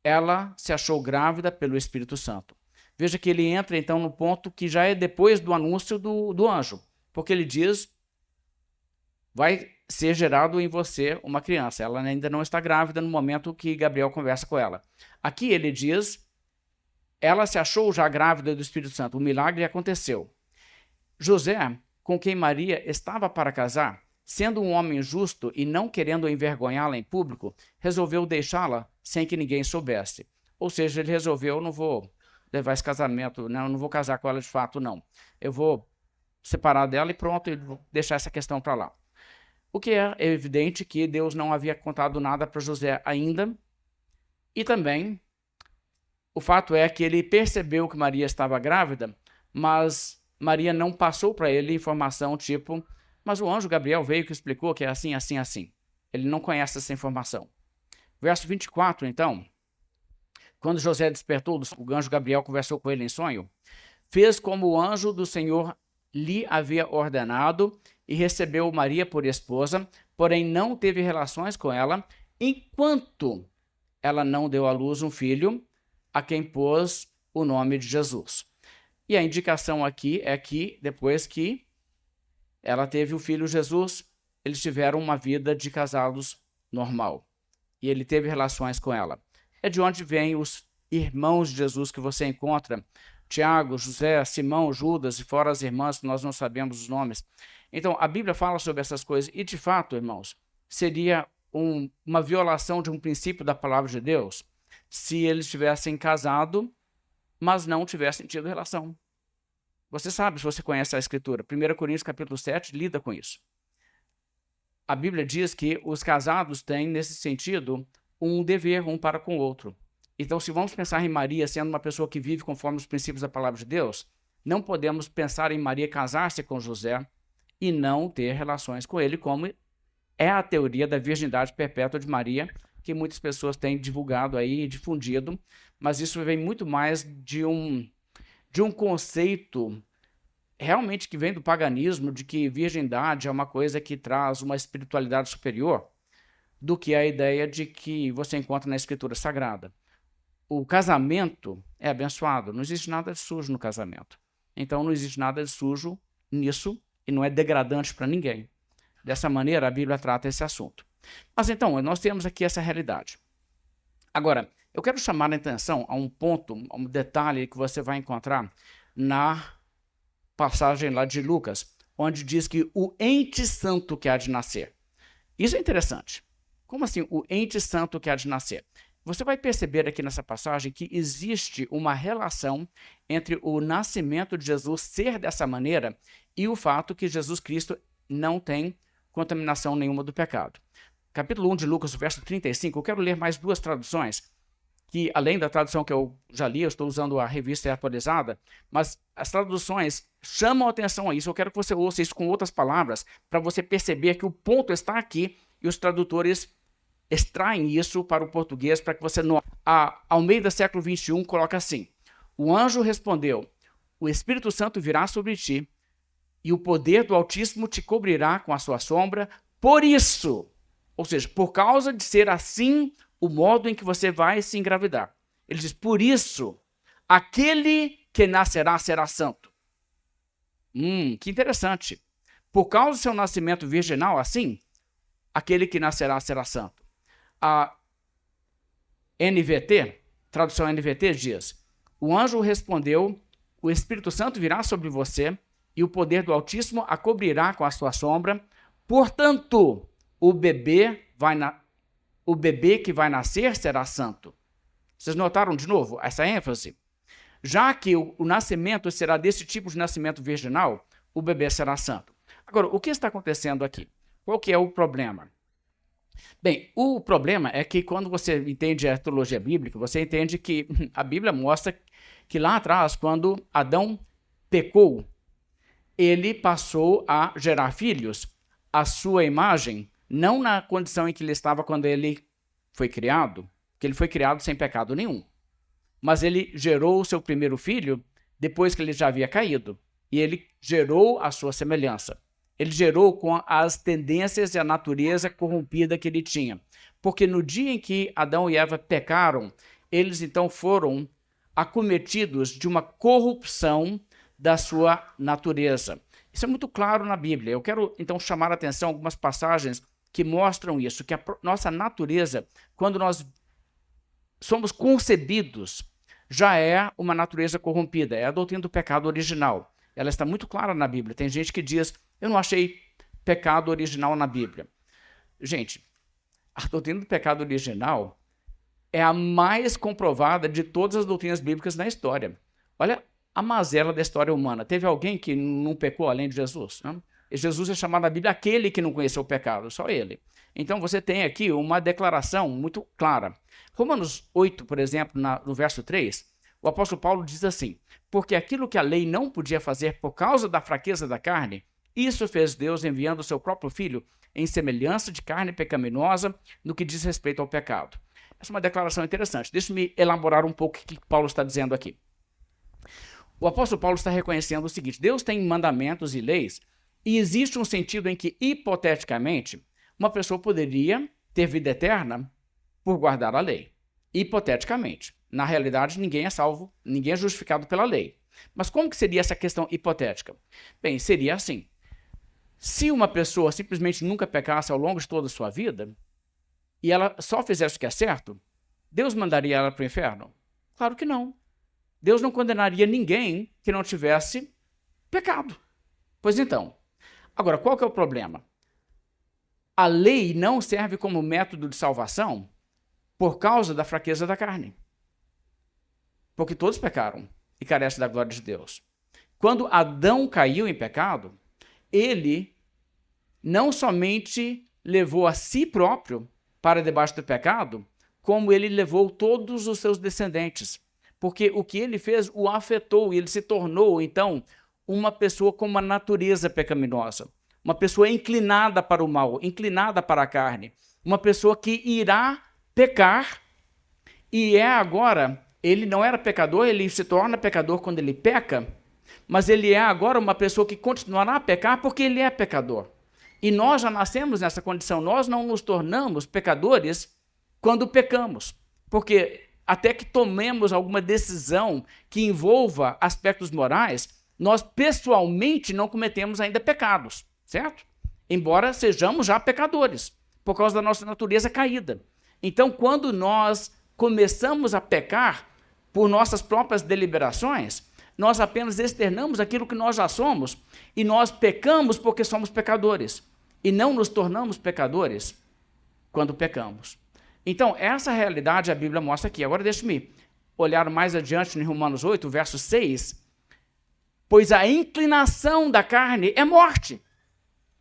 ela se achou grávida pelo Espírito Santo. Veja que ele entra então no ponto que já é depois do anúncio do anjo, porque ele diz: vai ser gerado em você uma criança. Ela ainda não está grávida no momento que Gabriel conversa com ela. Aqui ele diz: ela se achou já grávida do Espírito Santo. O milagre aconteceu. José, com quem Maria estava para casar, sendo um homem justo e não querendo envergonhá-la em público, resolveu deixá-la sem que ninguém soubesse. Ou seja, ele resolveu: não vou levar esse casamento, não vou casar com ela de fato, não. Eu vou separar dela e pronto, e vou deixar essa questão para lá. O que é evidente que Deus não havia contado nada para José ainda. E também, o fato é que ele percebeu que Maria estava grávida, mas Maria não passou para ele informação tipo: mas o anjo Gabriel veio que explicou que é assim, assim, assim. Ele não conhece essa informação. Verso 24, então. Quando José despertou, o anjo Gabriel conversou com ele em sonho, fez como o anjo do Senhor lhe havia ordenado e recebeu Maria por esposa, porém não teve relações com ela, enquanto ela não deu à luz um filho, a quem pôs o nome de Jesus. E a indicação aqui é que depois que ela teve o filho Jesus, eles tiveram uma vida de casados normal. E ele teve relações com ela. É de onde vêm os irmãos de Jesus que você encontra: Tiago, José, Simão, Judas, e fora as irmãs que nós não sabemos os nomes. Então, a Bíblia fala sobre essas coisas e, de fato, irmãos, seria uma violação de um princípio da palavra de Deus se eles tivessem casado, mas não tivessem tido relação. Você sabe, se você conhece a Escritura, 1 Coríntios capítulo 7 lida com isso. A Bíblia diz que os casados têm, nesse sentido, um dever um para com o outro. Então, se vamos pensar em Maria sendo uma pessoa que vive conforme os princípios da palavra de Deus, não podemos pensar em Maria casar-se com José e não ter relações com ele, como é a teoria da virgindade perpétua de Maria, que muitas pessoas têm divulgado aí e difundido, mas isso vem muito mais de um conceito realmente que vem do paganismo, de que virgindade é uma coisa que traz uma espiritualidade superior, do que a ideia de que você encontra na Escritura Sagrada. O casamento é abençoado, não existe nada de sujo no casamento. Então não existe nada de sujo nisso e não é degradante para ninguém. Dessa maneira a Bíblia trata esse assunto. Mas então, nós temos aqui essa realidade. Agora, eu quero chamar a atenção a um ponto, a um detalhe que você vai encontrar na passagem lá de Lucas, onde diz que o ente santo que há de nascer. Isso é interessante. Como assim o ente santo que há de nascer? Você vai perceber aqui nessa passagem que existe uma relação entre o nascimento de Jesus ser dessa maneira e o fato que Jesus Cristo não tem contaminação nenhuma do pecado. capítulo 1 de Lucas, verso 35, eu quero ler mais duas traduções, que além da tradução que eu já li, eu estou usando a revista atualizada, mas as traduções chamam a atenção a isso. Eu quero que você ouça isso com outras palavras, para você perceber que o ponto está aqui e os tradutores extraem isso para o português para que você note. A Almeida século 21 coloca assim: o anjo respondeu, o Espírito Santo virá sobre ti e o poder do Altíssimo te cobrirá com a sua sombra. Por isso, ou seja, por causa de ser assim o modo em que você vai se engravidar. Ele diz, por isso, aquele que nascerá será santo. Que interessante. Por causa do seu nascimento virginal, assim, aquele que nascerá será santo. A NVT, tradução NVT, diz, o anjo respondeu, o Espírito Santo virá sobre você e o poder do Altíssimo a cobrirá com a sua sombra. Portanto, o bebê que vai nascer será santo. Vocês notaram de novo essa ênfase? Já que o nascimento será desse tipo de nascimento virginal, o bebê será santo. Agora, o que está acontecendo aqui? Qual que é o problema? Bem, o problema é que quando você entende a teologia bíblica, você entende que a Bíblia mostra que lá atrás, quando Adão pecou, ele passou a gerar filhos à sua imagem, não na condição em que ele estava quando ele foi criado, que ele foi criado sem pecado nenhum. Mas ele gerou o seu primeiro filho depois que ele já havia caído. E ele gerou a sua semelhança. Ele gerou com as tendências e a natureza corrompida que ele tinha. Porque no dia em que Adão e Eva pecaram, eles então foram acometidos de uma corrupção da sua natureza. Isso é muito claro na Bíblia. Eu quero então chamar a atenção a algumas passagens que mostram isso, que a nossa natureza, quando nós somos concebidos, já é uma natureza corrompida, é a doutrina do pecado original. Ela está muito clara na Bíblia. Tem gente que diz, eu não achei pecado original na Bíblia. Gente, a doutrina do pecado original é a mais comprovada de todas as doutrinas bíblicas na história. Olha a mazela da história humana. Teve alguém que não pecou além de Jesus? Não? E Jesus é chamado na Bíblia aquele que não conheceu o pecado, só ele. Então você tem aqui uma declaração muito clara. Romanos 8, por exemplo, no verso 3, o apóstolo Paulo diz assim, porque aquilo que a lei não podia fazer por causa da fraqueza da carne, isso fez Deus enviando o seu próprio Filho em semelhança de carne pecaminosa no que diz respeito ao pecado. Essa é uma declaração interessante. Deixa-me elaborar um pouco o que Paulo está dizendo aqui. O apóstolo Paulo está reconhecendo o seguinte, Deus tem mandamentos e leis, e existe um sentido em que, hipoteticamente, uma pessoa poderia ter vida eterna por guardar a lei. Hipoteticamente. Na realidade, ninguém é salvo, ninguém é justificado pela lei. Mas como que seria essa questão hipotética? Bem, seria assim. Se uma pessoa simplesmente nunca pecasse ao longo de toda a sua vida, e ela só fizesse o que é certo, Deus mandaria ela para o inferno? Claro que não. Deus não condenaria ninguém que não tivesse pecado. Pois então, agora, qual que é o problema? A lei não serve como método de salvação por causa da fraqueza da carne. Porque todos pecaram e carecem da glória de Deus. Quando Adão caiu em pecado, ele não somente levou a si próprio para debaixo do pecado, como ele levou todos os seus descendentes. Porque o que ele fez o afetou e ele se tornou, então, uma pessoa com uma natureza pecaminosa. Uma pessoa inclinada para o mal, inclinada para a carne. Uma pessoa que irá pecar e é agora, ele não era pecador, ele se torna pecador quando ele peca, mas ele é agora uma pessoa que continuará a pecar porque ele é pecador. E nós já nascemos nessa condição, nós não nos tornamos pecadores quando pecamos, porque até que tomemos alguma decisão que envolva aspectos morais, nós pessoalmente não cometemos ainda pecados, certo? Embora sejamos já pecadores, por causa da nossa natureza caída. Então, quando nós começamos a pecar por nossas próprias deliberações, nós apenas externamos aquilo que nós já somos e nós pecamos porque somos pecadores e não nos tornamos pecadores quando pecamos. Então, essa realidade a Bíblia mostra aqui. Agora, deixe-me olhar mais adiante em Romanos 8, verso 6. Pois a inclinação da carne é morte.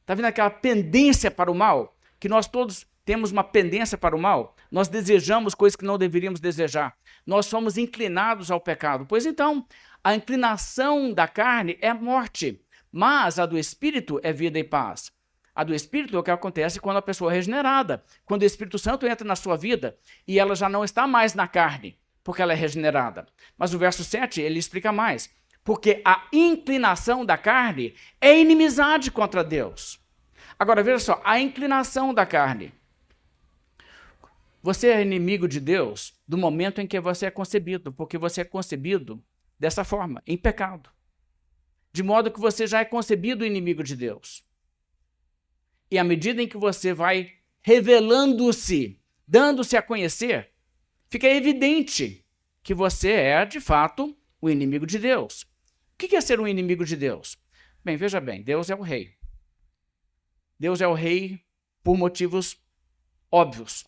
Está vendo aquela pendência para o mal que nós todos temos uma pendência para o mal, nós desejamos coisas que não deveríamos desejar, nós somos inclinados ao pecado. Pois então, a inclinação da carne é morte, mas a do Espírito é vida e paz. A do Espírito é o que acontece quando a pessoa é regenerada, quando o Espírito Santo entra na sua vida e ela já não está mais na carne, porque ela é regenerada. Mas o verso 7, ele explica mais, porque a inclinação da carne é inimizade contra Deus. Agora, veja só, a inclinação da carne. Você é inimigo de Deus do momento em que você é concebido, porque você é concebido dessa forma, em pecado. De modo que você já é concebido inimigo de Deus. E à medida em que você vai revelando-se, dando-se a conhecer, fica evidente que você é, de fato, o inimigo de Deus. O que é ser um inimigo de Deus? Bem, veja bem, Deus é o rei. Deus é o rei por motivos óbvios.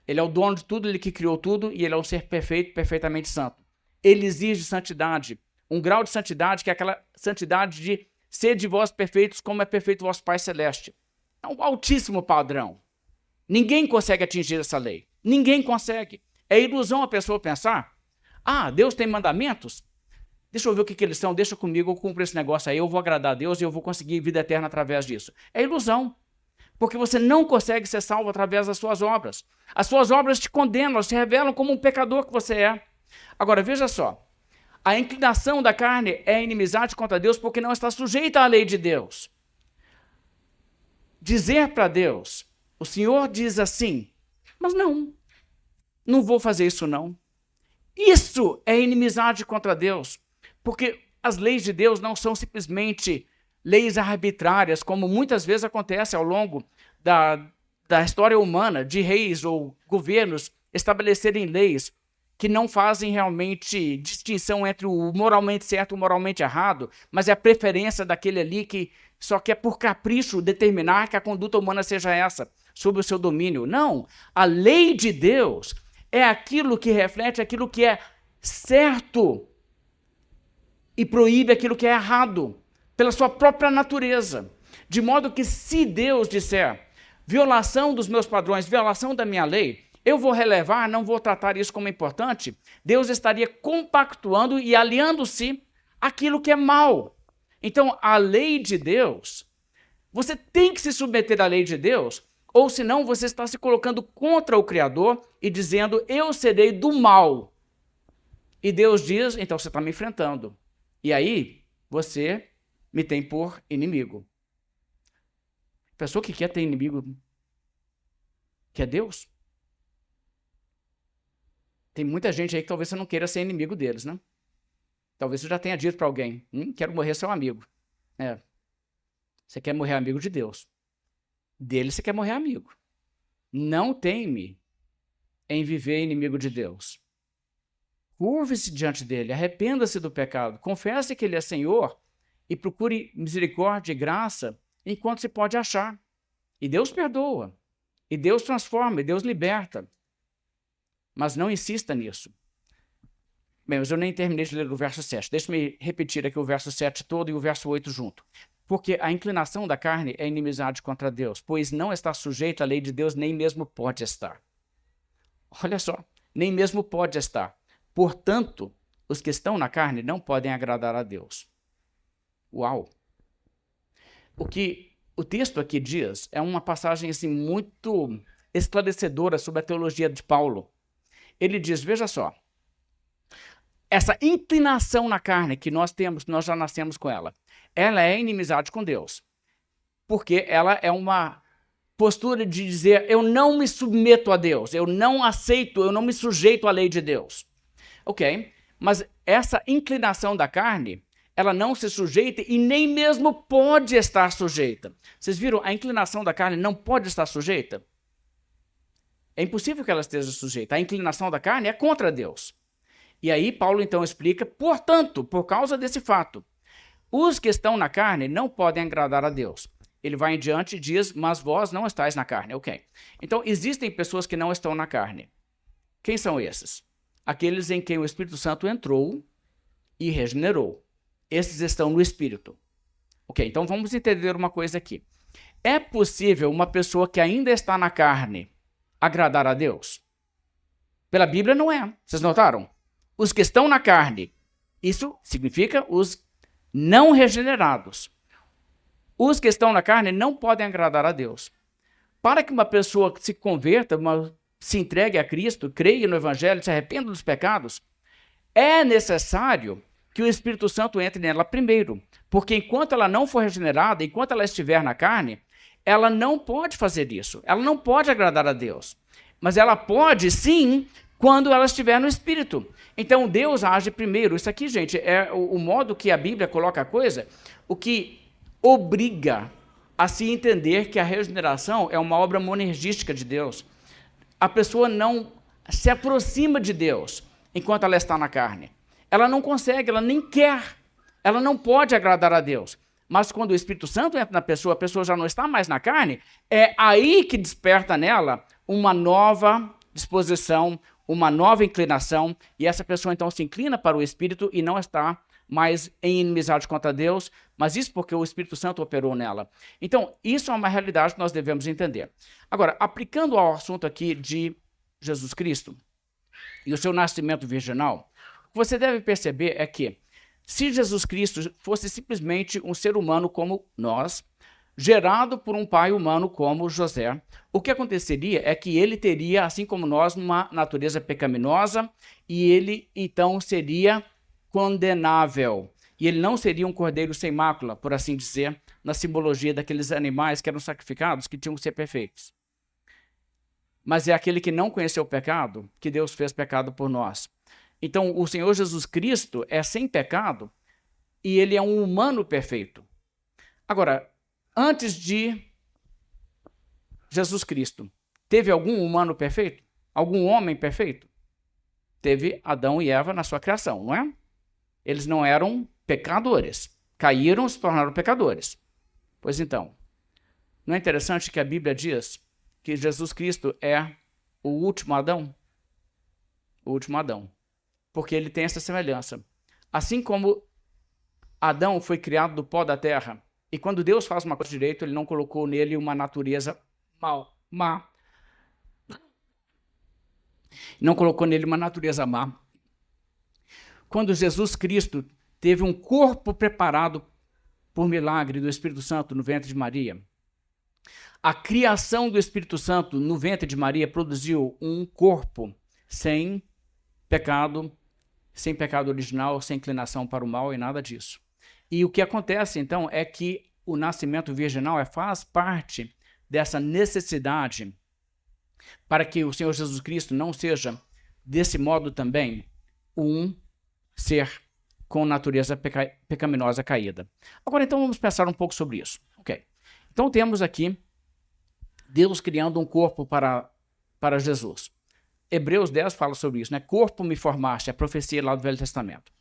Ele é o dono de tudo, ele que criou tudo, e ele é um ser perfeito, perfeitamente santo. Ele exige santidade, um grau de santidade que é aquela santidade de ser de vós perfeitos como é perfeito vosso Pai Celeste. É um altíssimo padrão. Ninguém consegue atingir essa lei. Ninguém consegue. É ilusão a pessoa pensar, Deus tem mandamentos? Deixa eu ver o que eles são, deixa comigo, eu cumpro esse negócio aí, eu vou agradar a Deus e eu vou conseguir vida eterna através disso. É ilusão, porque você não consegue ser salvo através das suas obras. As suas obras te condenam, elas te revelam como um pecador que você é. Agora, veja só, a inclinação da carne é inimizade contra Deus porque não está sujeita à lei de Deus. Dizer para Deus, o Senhor diz assim, mas não vou fazer isso não. Isso é inimizade contra Deus. Porque as leis de Deus não são simplesmente leis arbitrárias, como muitas vezes acontece ao longo da história humana, de reis ou governos estabelecerem leis que não fazem realmente distinção entre o moralmente certo e o moralmente errado, mas é a preferência daquele ali que só quer por capricho determinar que a conduta humana seja essa, sob o seu domínio. Não, a lei de Deus é aquilo que reflete aquilo que é certo e proíbe aquilo que é errado, pela sua própria natureza. De modo que se Deus disser violação dos meus padrões, violação da minha lei, eu vou relevar, não vou tratar isso como importante, Deus estaria compactuando e aliando-se àquilo que é mal. Então, a lei de Deus, você tem que se submeter à lei de Deus, ou senão você está se colocando contra o Criador e dizendo, eu serei do mal. E Deus diz, então você está me enfrentando. E aí, você me tem por inimigo. Pessoa que quer ter inimigo, que é Deus? Tem muita gente aí que talvez você não queira ser inimigo deles, né? Talvez você já tenha dito para alguém, quero morrer seu amigo. Você quer morrer amigo de Deus. Dele você quer morrer amigo. Não teime em viver inimigo de Deus. Curve-se diante dele, arrependa-se do pecado, confesse que ele é Senhor e procure misericórdia e graça enquanto se pode achar. E Deus perdoa, e Deus transforma, e Deus liberta. Mas não insista nisso. Bem, mas eu nem terminei de ler o verso 7. Deixa-me repetir aqui o verso 7 todo e o verso 8 junto. Porque a inclinação da carne é inimizade contra Deus, pois não está sujeito à lei de Deus, nem mesmo pode estar. Olha só, nem mesmo pode estar. Portanto, os que estão na carne não podem agradar a Deus. Uau! O que o texto aqui diz é uma passagem assim, muito esclarecedora sobre a teologia de Paulo. Ele diz, veja só, essa inclinação na carne que nós temos, nós já nascemos com ela é inimizade com Deus. Porque ela é uma postura de dizer, eu não me submeto a Deus, eu não aceito, eu não me sujeito à lei de Deus. Ok, mas essa inclinação da carne, ela não se sujeita e nem mesmo pode estar sujeita. Vocês viram? A inclinação da carne não pode estar sujeita. É impossível que ela esteja sujeita. A inclinação da carne é contra Deus. E aí Paulo então explica, portanto, por causa desse fato, os que estão na carne não podem agradar a Deus. Ele vai em diante e diz, mas vós não estáis na carne. Ok. Então, existem pessoas que não estão na carne. Quem são esses? Aqueles em quem o Espírito Santo entrou e regenerou. Esses estão no Espírito. Ok, então vamos entender uma coisa aqui. É possível uma pessoa que ainda está na carne agradar a Deus? Pela Bíblia não é. Vocês notaram? Os que estão na carne, isso significa os não regenerados. Os que estão na carne não podem agradar a Deus. Para que uma pessoa se converta, se entregue a Cristo, creia no Evangelho, se arrependa dos pecados, é necessário que o Espírito Santo entre nela primeiro. Porque enquanto ela não for regenerada, enquanto ela estiver na carne, ela não pode fazer isso. Ela não pode agradar a Deus. Mas ela pode, sim, quando ela estiver no Espírito. Então, Deus age primeiro. Isso aqui, gente, é o modo que a Bíblia coloca a coisa, o que obriga a se entender que a regeneração é uma obra monergística de Deus. A pessoa não se aproxima de Deus enquanto ela está na carne. Ela não consegue, ela nem quer, ela não pode agradar a Deus. Mas quando o Espírito Santo entra na pessoa, a pessoa já não está mais na carne, é aí que desperta nela uma nova disposição, uma nova inclinação, e essa pessoa então se inclina para o Espírito e não está mais em inimizade contra Deus, mas isso porque o Espírito Santo operou nela. Então, isso é uma realidade que nós devemos entender. Agora, aplicando ao assunto aqui de Jesus Cristo e o seu nascimento virginal, o que você deve perceber é que se Jesus Cristo fosse simplesmente um ser humano como nós, gerado por um pai humano como José, o que aconteceria é que ele teria, assim como nós, uma natureza pecaminosa e ele então seria condenável. E ele não seria um cordeiro sem mácula, por assim dizer, na simbologia daqueles animais que eram sacrificados, que tinham que ser perfeitos. Mas é aquele que não conheceu o pecado, que Deus fez pecado por nós. Então, o Senhor Jesus Cristo é sem pecado e ele é um humano perfeito. Agora, antes de Jesus Cristo, teve algum humano perfeito? Algum homem perfeito? Teve Adão e Eva na sua criação, não é? Eles não eram pecadores. Caíram e se tornaram pecadores. Pois então, não é interessante que a Bíblia diz que Jesus Cristo é o último Adão? O último Adão. Porque ele tem essa semelhança. Assim como Adão foi criado do pó da terra, e quando Deus faz uma coisa direito, ele não colocou nele uma natureza má. Não colocou nele uma natureza má. Quando Jesus Cristo teve um corpo preparado por milagre do Espírito Santo no ventre de Maria, a criação do Espírito Santo no ventre de Maria produziu um corpo sem pecado original, sem inclinação para o mal e nada disso. E o que acontece, então, é que o nascimento virginal faz parte dessa necessidade para que o Senhor Jesus Cristo não seja, desse modo também, um ser com natureza pecaminosa caída. Agora, então, vamos pensar um pouco sobre isso. Ok. Então, temos aqui Deus criando um corpo para Jesus. Hebreus 10 fala sobre isso, né? Corpo me formaste, a profecia lá do Velho Testamento.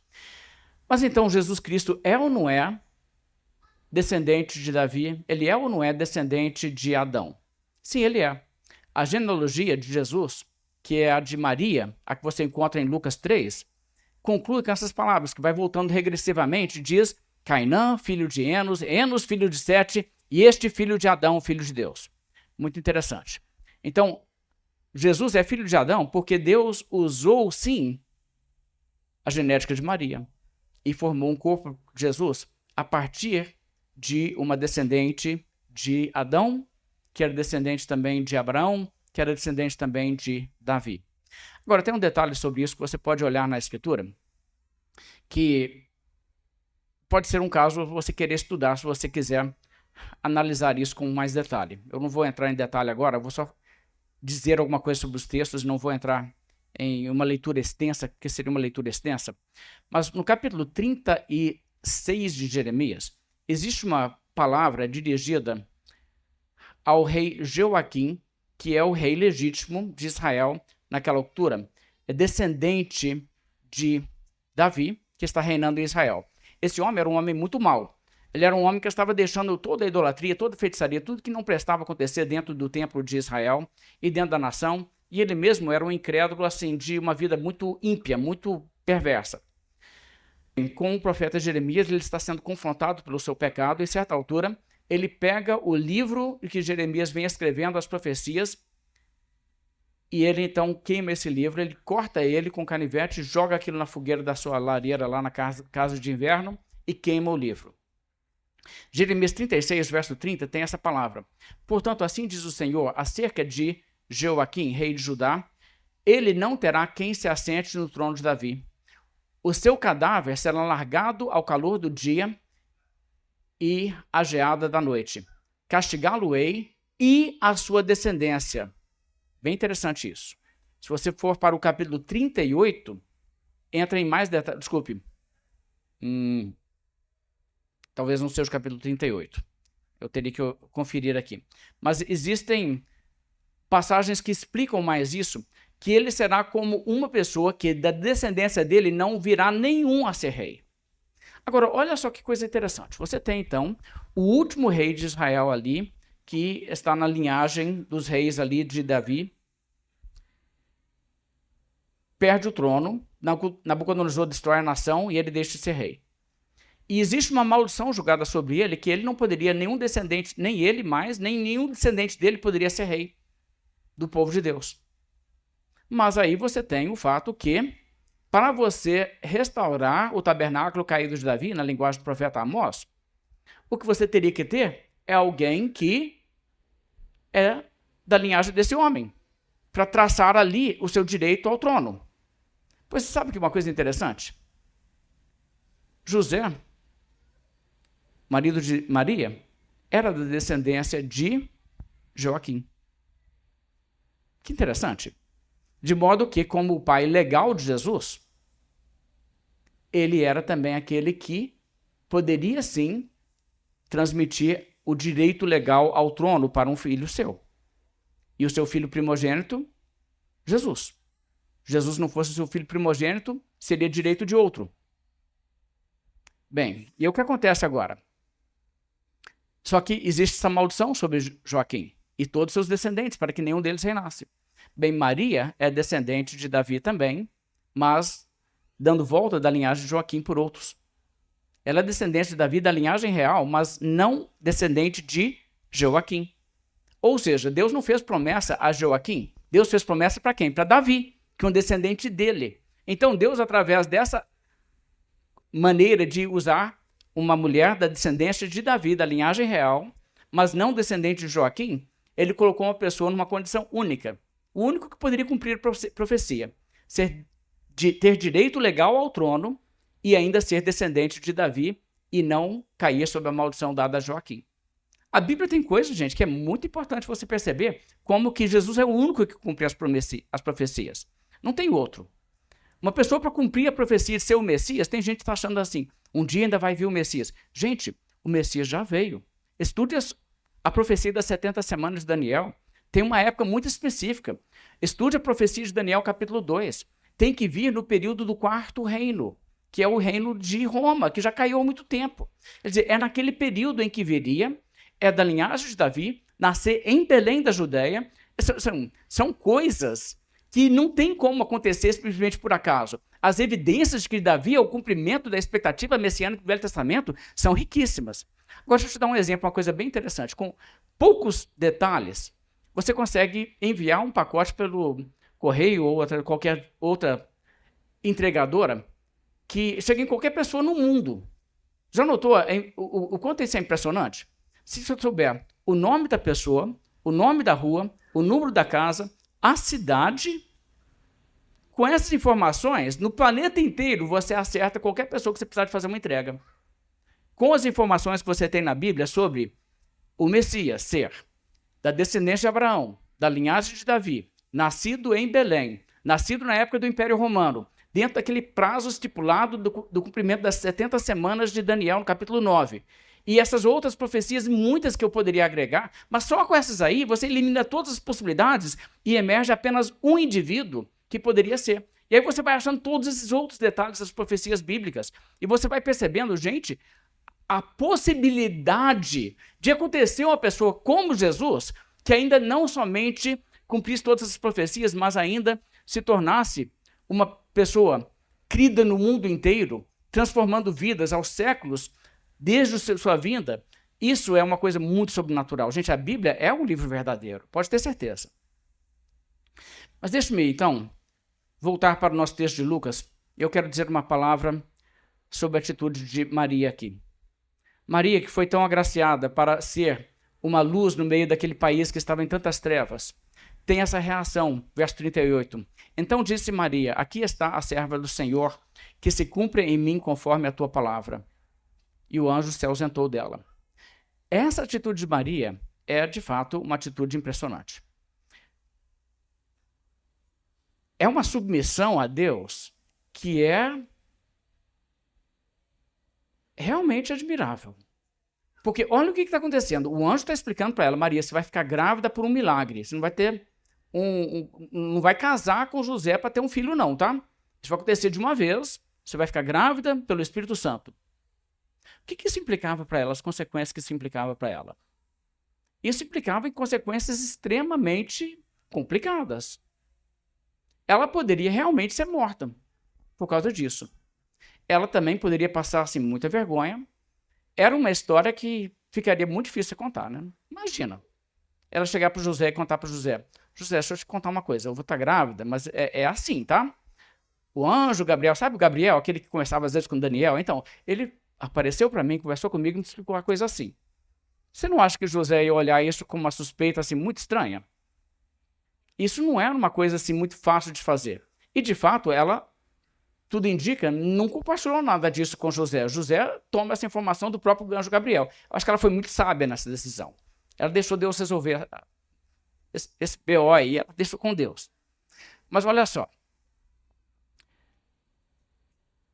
Mas então, Jesus Cristo é ou não é descendente de Davi? Ele é ou não é descendente de Adão? Sim, ele é. A genealogia de Jesus, que é a de Maria, a que você encontra em Lucas 3, conclui com essas palavras, que vai voltando regressivamente, diz Cainã, filho de Enos, Enos, filho de Sete, e este filho de Adão, filho de Deus. Muito interessante. Então, Jesus é filho de Adão porque Deus usou, sim, a genética de Maria e formou um corpo de Jesus a partir de uma descendente de Adão, que era descendente também de Abraão, que era descendente também de Davi. Agora, tem um detalhe sobre isso que você pode olhar na Escritura, que pode ser um caso você querer estudar, se você quiser analisar isso com mais detalhe. Eu não vou entrar em detalhe agora, eu vou só dizer alguma coisa sobre os textos, não vou entrar em uma leitura extensa, que seria uma leitura extensa. Mas no capítulo 36 de Jeremias, existe uma palavra dirigida ao rei Joaquim, que é o rei legítimo de Israel naquela altura. É descendente de Davi, que está reinando em Israel. Esse homem era um homem muito mau. Ele era um homem que estava deixando toda a idolatria, toda a feitiçaria, tudo que não prestava acontecer dentro do templo de Israel e dentro da nação. E ele mesmo era um incrédulo, assim, de uma vida muito ímpia, muito perversa. Com o profeta Jeremias, ele está sendo confrontado pelo seu pecado, e, em certa altura, ele pega o livro que Jeremias vem escrevendo, as profecias, e ele então queima esse livro, ele corta ele com canivete, joga aquilo na fogueira da sua lareira lá na casa de inverno e queima o livro. Jeremias 36, verso 30, tem essa palavra. Portanto, assim diz o Senhor acerca de Joaquim, rei de Judá, ele não terá quem se assente no trono de Davi. O seu cadáver será largado ao calor do dia e à geada da noite. Castigá-lo-ei e a sua descendência. Bem interessante isso. Se você for para o capítulo 38, entra em mais detalhes. Desculpe. Talvez não seja o capítulo 38. Eu teria que conferir aqui. Mas existem passagens que explicam mais isso, que ele será como uma pessoa que da descendência dele não virá nenhum a ser rei. Agora, olha só que coisa interessante. Você tem, então, o último rei de Israel ali, que está na linhagem dos reis ali de Davi, perde o trono, Nabucodonosor destrói a nação e ele deixa de ser rei. E existe uma maldição julgada sobre ele, que ele não poderia, nenhum descendente, nem ele mais, nem nenhum descendente dele poderia ser rei do povo de Deus. Mas aí você tem o fato que, para você restaurar o tabernáculo caído de Davi, na linguagem do profeta Amós, o que você teria que ter é alguém que é da linhagem desse homem, para traçar ali o seu direito ao trono. Pois você sabe que uma coisa interessante? José, marido de Maria, era da descendência de Joaquim. Que interessante. De modo que, como o pai legal de Jesus, ele era também aquele que poderia, sim, transmitir o direito legal ao trono para um filho seu. E o seu filho primogênito, Jesus. Jesus não fosse seu filho primogênito, seria direito de outro. Bem, e o que acontece agora? Só que existe essa maldição sobre Joaquim e todos seus descendentes, para que nenhum deles reinasse. Bem, Maria é descendente de Davi também, mas dando volta da linhagem de Joaquim por outros. Ela é descendente de Davi da linhagem real, mas não descendente de Joaquim. Ou seja, Deus não fez promessa a Joaquim, Deus fez promessa para quem? Para Davi, que é um descendente dele. Então Deus, através dessa maneira de usar uma mulher da descendência de Davi, da linhagem real, mas não descendente de Joaquim, ele colocou uma pessoa numa condição única. O único que poderia cumprir a profecia, ter direito legal ao trono e ainda ser descendente de Davi e não cair sob a maldição dada a Joaquim. A Bíblia tem coisas, gente, que é muito importante você perceber, como que Jesus é o único que cumpre as profecias. Não tem outro. Uma pessoa para cumprir a profecia de ser o Messias, tem gente que está achando assim, um dia ainda vai vir o Messias. Gente, o Messias já veio. Estude a profecia das 70 semanas de Daniel. Tem uma época muito específica. Estude a profecia de Daniel, capítulo 2. Tem que vir no período do quarto reino, que é o reino de Roma, que já caiu há muito tempo. Quer dizer, é naquele período em que viria, é da linhagem de Davi, nascer em Belém da Judéia. São coisas que não tem como acontecer simplesmente por acaso. As evidências de que Davi é o cumprimento da expectativa messiânica do Velho Testamento são riquíssimas. Agora, deixa eu te dar um exemplo, uma coisa bem interessante. Com poucos detalhes, você consegue enviar um pacote pelo correio ou qualquer outra entregadora que chega em qualquer pessoa no mundo. Já notou o quanto isso é impressionante? Se você souber o nome da pessoa, o nome da rua, o número da casa, a cidade, com essas informações, no planeta inteiro você acerta qualquer pessoa que você precisar de fazer uma entrega. Com as informações que você tem na Bíblia sobre o Messias ser da descendência de Abraão, da linhagem de Davi, nascido em Belém, nascido na época do Império Romano, dentro daquele prazo estipulado do cumprimento das 70 semanas de Daniel, no capítulo 9. E essas outras profecias, muitas que eu poderia agregar, mas só com essas aí você elimina todas as possibilidades e emerge apenas um indivíduo que poderia ser. E aí você vai achando todos esses outros detalhes das profecias bíblicas. E você vai percebendo, gente, a possibilidade de acontecer uma pessoa como Jesus, que ainda não somente cumprisse todas essas profecias, mas ainda se tornasse uma pessoa crida no mundo inteiro, transformando vidas aos séculos, desde sua vinda. Isso é uma coisa muito sobrenatural. Gente, a Bíblia é um livro verdadeiro, pode ter certeza. Mas deixe-me, então, voltar para o nosso texto de Lucas. Eu quero dizer uma palavra sobre a atitude de Maria aqui. Maria, que foi tão agraciada para ser uma luz no meio daquele país que estava em tantas trevas, tem essa reação, verso 38. Então disse Maria, aqui está a serva do Senhor, que se cumpre em mim conforme a tua palavra. E o anjo se ausentou dela. Essa atitude de Maria é, de fato, uma atitude impressionante. É uma submissão a Deus que é realmente admirável. Porque olha o que está acontecendo. O anjo está explicando para ela, Maria, você vai ficar grávida por um milagre. Você não vai ter não vai casar com José para ter um filho, não, tá? Isso vai acontecer de uma vez. Você vai ficar grávida pelo Espírito Santo. O que isso implicava para ela? As consequências que isso implicava para ela? Isso implicava em consequências extremamente complicadas. Ela poderia realmente ser morta por causa disso. Ela também poderia passar assim, muita vergonha. Era uma história que ficaria muito difícil de contar, né? Imagina. Ela chegar para o José e contar para o José. José, deixa eu te contar uma coisa. Eu vou estar grávida, mas é assim, tá? O anjo Gabriel, sabe o Gabriel? Aquele que conversava às vezes com Daniel? Então, ele apareceu para mim, conversou comigo e me explicou uma coisa assim. Você não acha que José ia olhar isso com uma suspeita assim muito estranha? Isso não era uma coisa assim muito fácil de fazer. E de fato, ela, tudo indica, não compartilhou nada disso com José. José toma essa informação do próprio anjo Gabriel. Eu acho que ela foi muito sábia nessa decisão. Ela deixou Deus resolver esse BO aí, ela deixou com Deus. Mas olha só.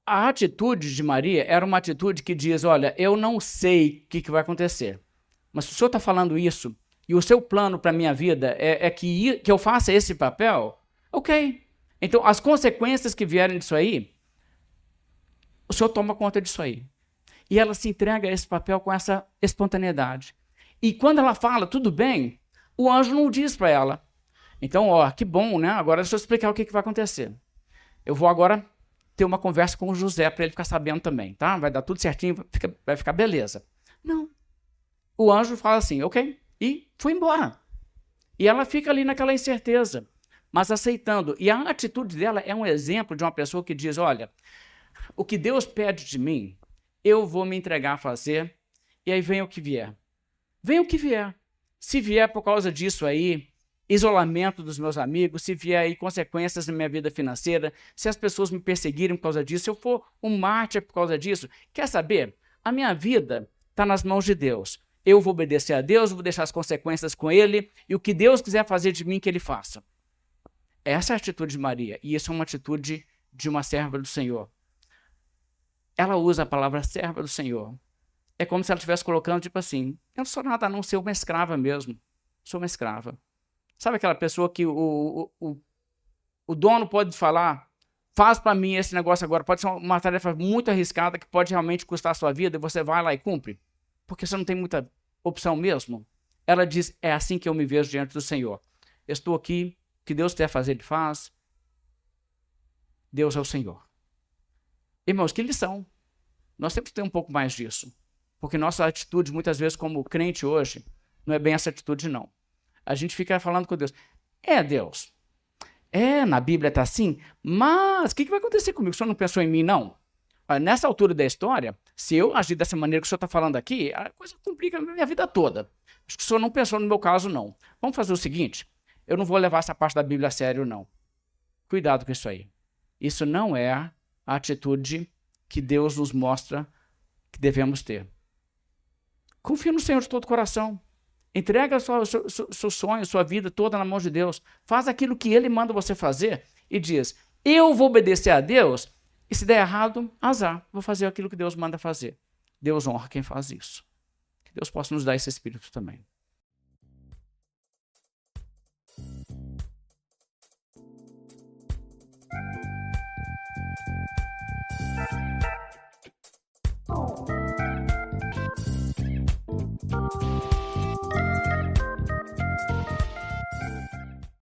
A atitude de Maria era uma atitude que diz, olha, eu não sei o que vai acontecer. Mas se o senhor está falando isso, e o seu plano para a minha vida é que eu faça esse papel, ok. Então, as consequências que vierem disso aí, o senhor toma conta disso aí. E ela se entrega a esse papel com essa espontaneidade. E quando ela fala, tudo bem, o anjo não diz para ela. Então, ó, que bom, né? Agora deixa eu explicar o que vai acontecer. Eu vou agora ter uma conversa com o José para ele ficar sabendo também, tá? Vai dar tudo certinho, vai ficar beleza. Não. O anjo fala assim, ok, e foi embora. E ela fica ali naquela incerteza, mas aceitando. E a atitude dela é um exemplo de uma pessoa que diz, olha, o que Deus pede de mim, eu vou me entregar a fazer, e aí vem o que vier. Vem o que vier. Se vier por causa disso aí, isolamento dos meus amigos, se vier aí consequências na minha vida financeira, se as pessoas me perseguirem por causa disso, se eu for um mártir por causa disso, quer saber? A minha vida está nas mãos de Deus. Eu vou obedecer a Deus, vou deixar as consequências com Ele, e o que Deus quiser fazer de mim, que Ele faça. Essa é a atitude de Maria, e isso é uma atitude de uma serva do Senhor. Ela usa a palavra serva do Senhor. É como se ela estivesse colocando, tipo assim, eu não sou nada a não ser uma escrava mesmo. Sou uma escrava. Sabe aquela pessoa que o dono pode falar, faz para mim esse negócio agora, pode ser uma tarefa muito arriscada que pode realmente custar a sua vida, e você vai lá e cumpre? Porque você não tem muita opção mesmo. Ela diz, é assim que eu me vejo diante do Senhor. Eu estou aqui, o que Deus quer fazer, Ele faz. Deus é o Senhor. Irmãos, que lição. Nós temos que ter um pouco mais disso. Porque nossa atitude, muitas vezes, como crente hoje, não é bem essa atitude, não. A gente fica falando com Deus. Deus. Na Bíblia está assim, mas o que vai acontecer comigo? O senhor não pensou em mim, não? Nessa altura da história, se eu agir dessa maneira que o senhor está falando aqui, a coisa complica a minha vida toda. Acho que o senhor não pensou no meu caso, não. Vamos fazer o seguinte, eu não vou levar essa parte da Bíblia a sério, não. Cuidado com isso aí. Isso não é a atitude que Deus nos mostra que devemos ter. Confia no Senhor de todo o coração. Entrega seu sonho, sua vida toda na mão de Deus. Faz aquilo que Ele manda você fazer e diz, eu vou obedecer a Deus e se der errado, azar. Vou fazer aquilo que Deus manda fazer. Deus honra quem faz isso. Que Deus possa nos dar esse espírito também.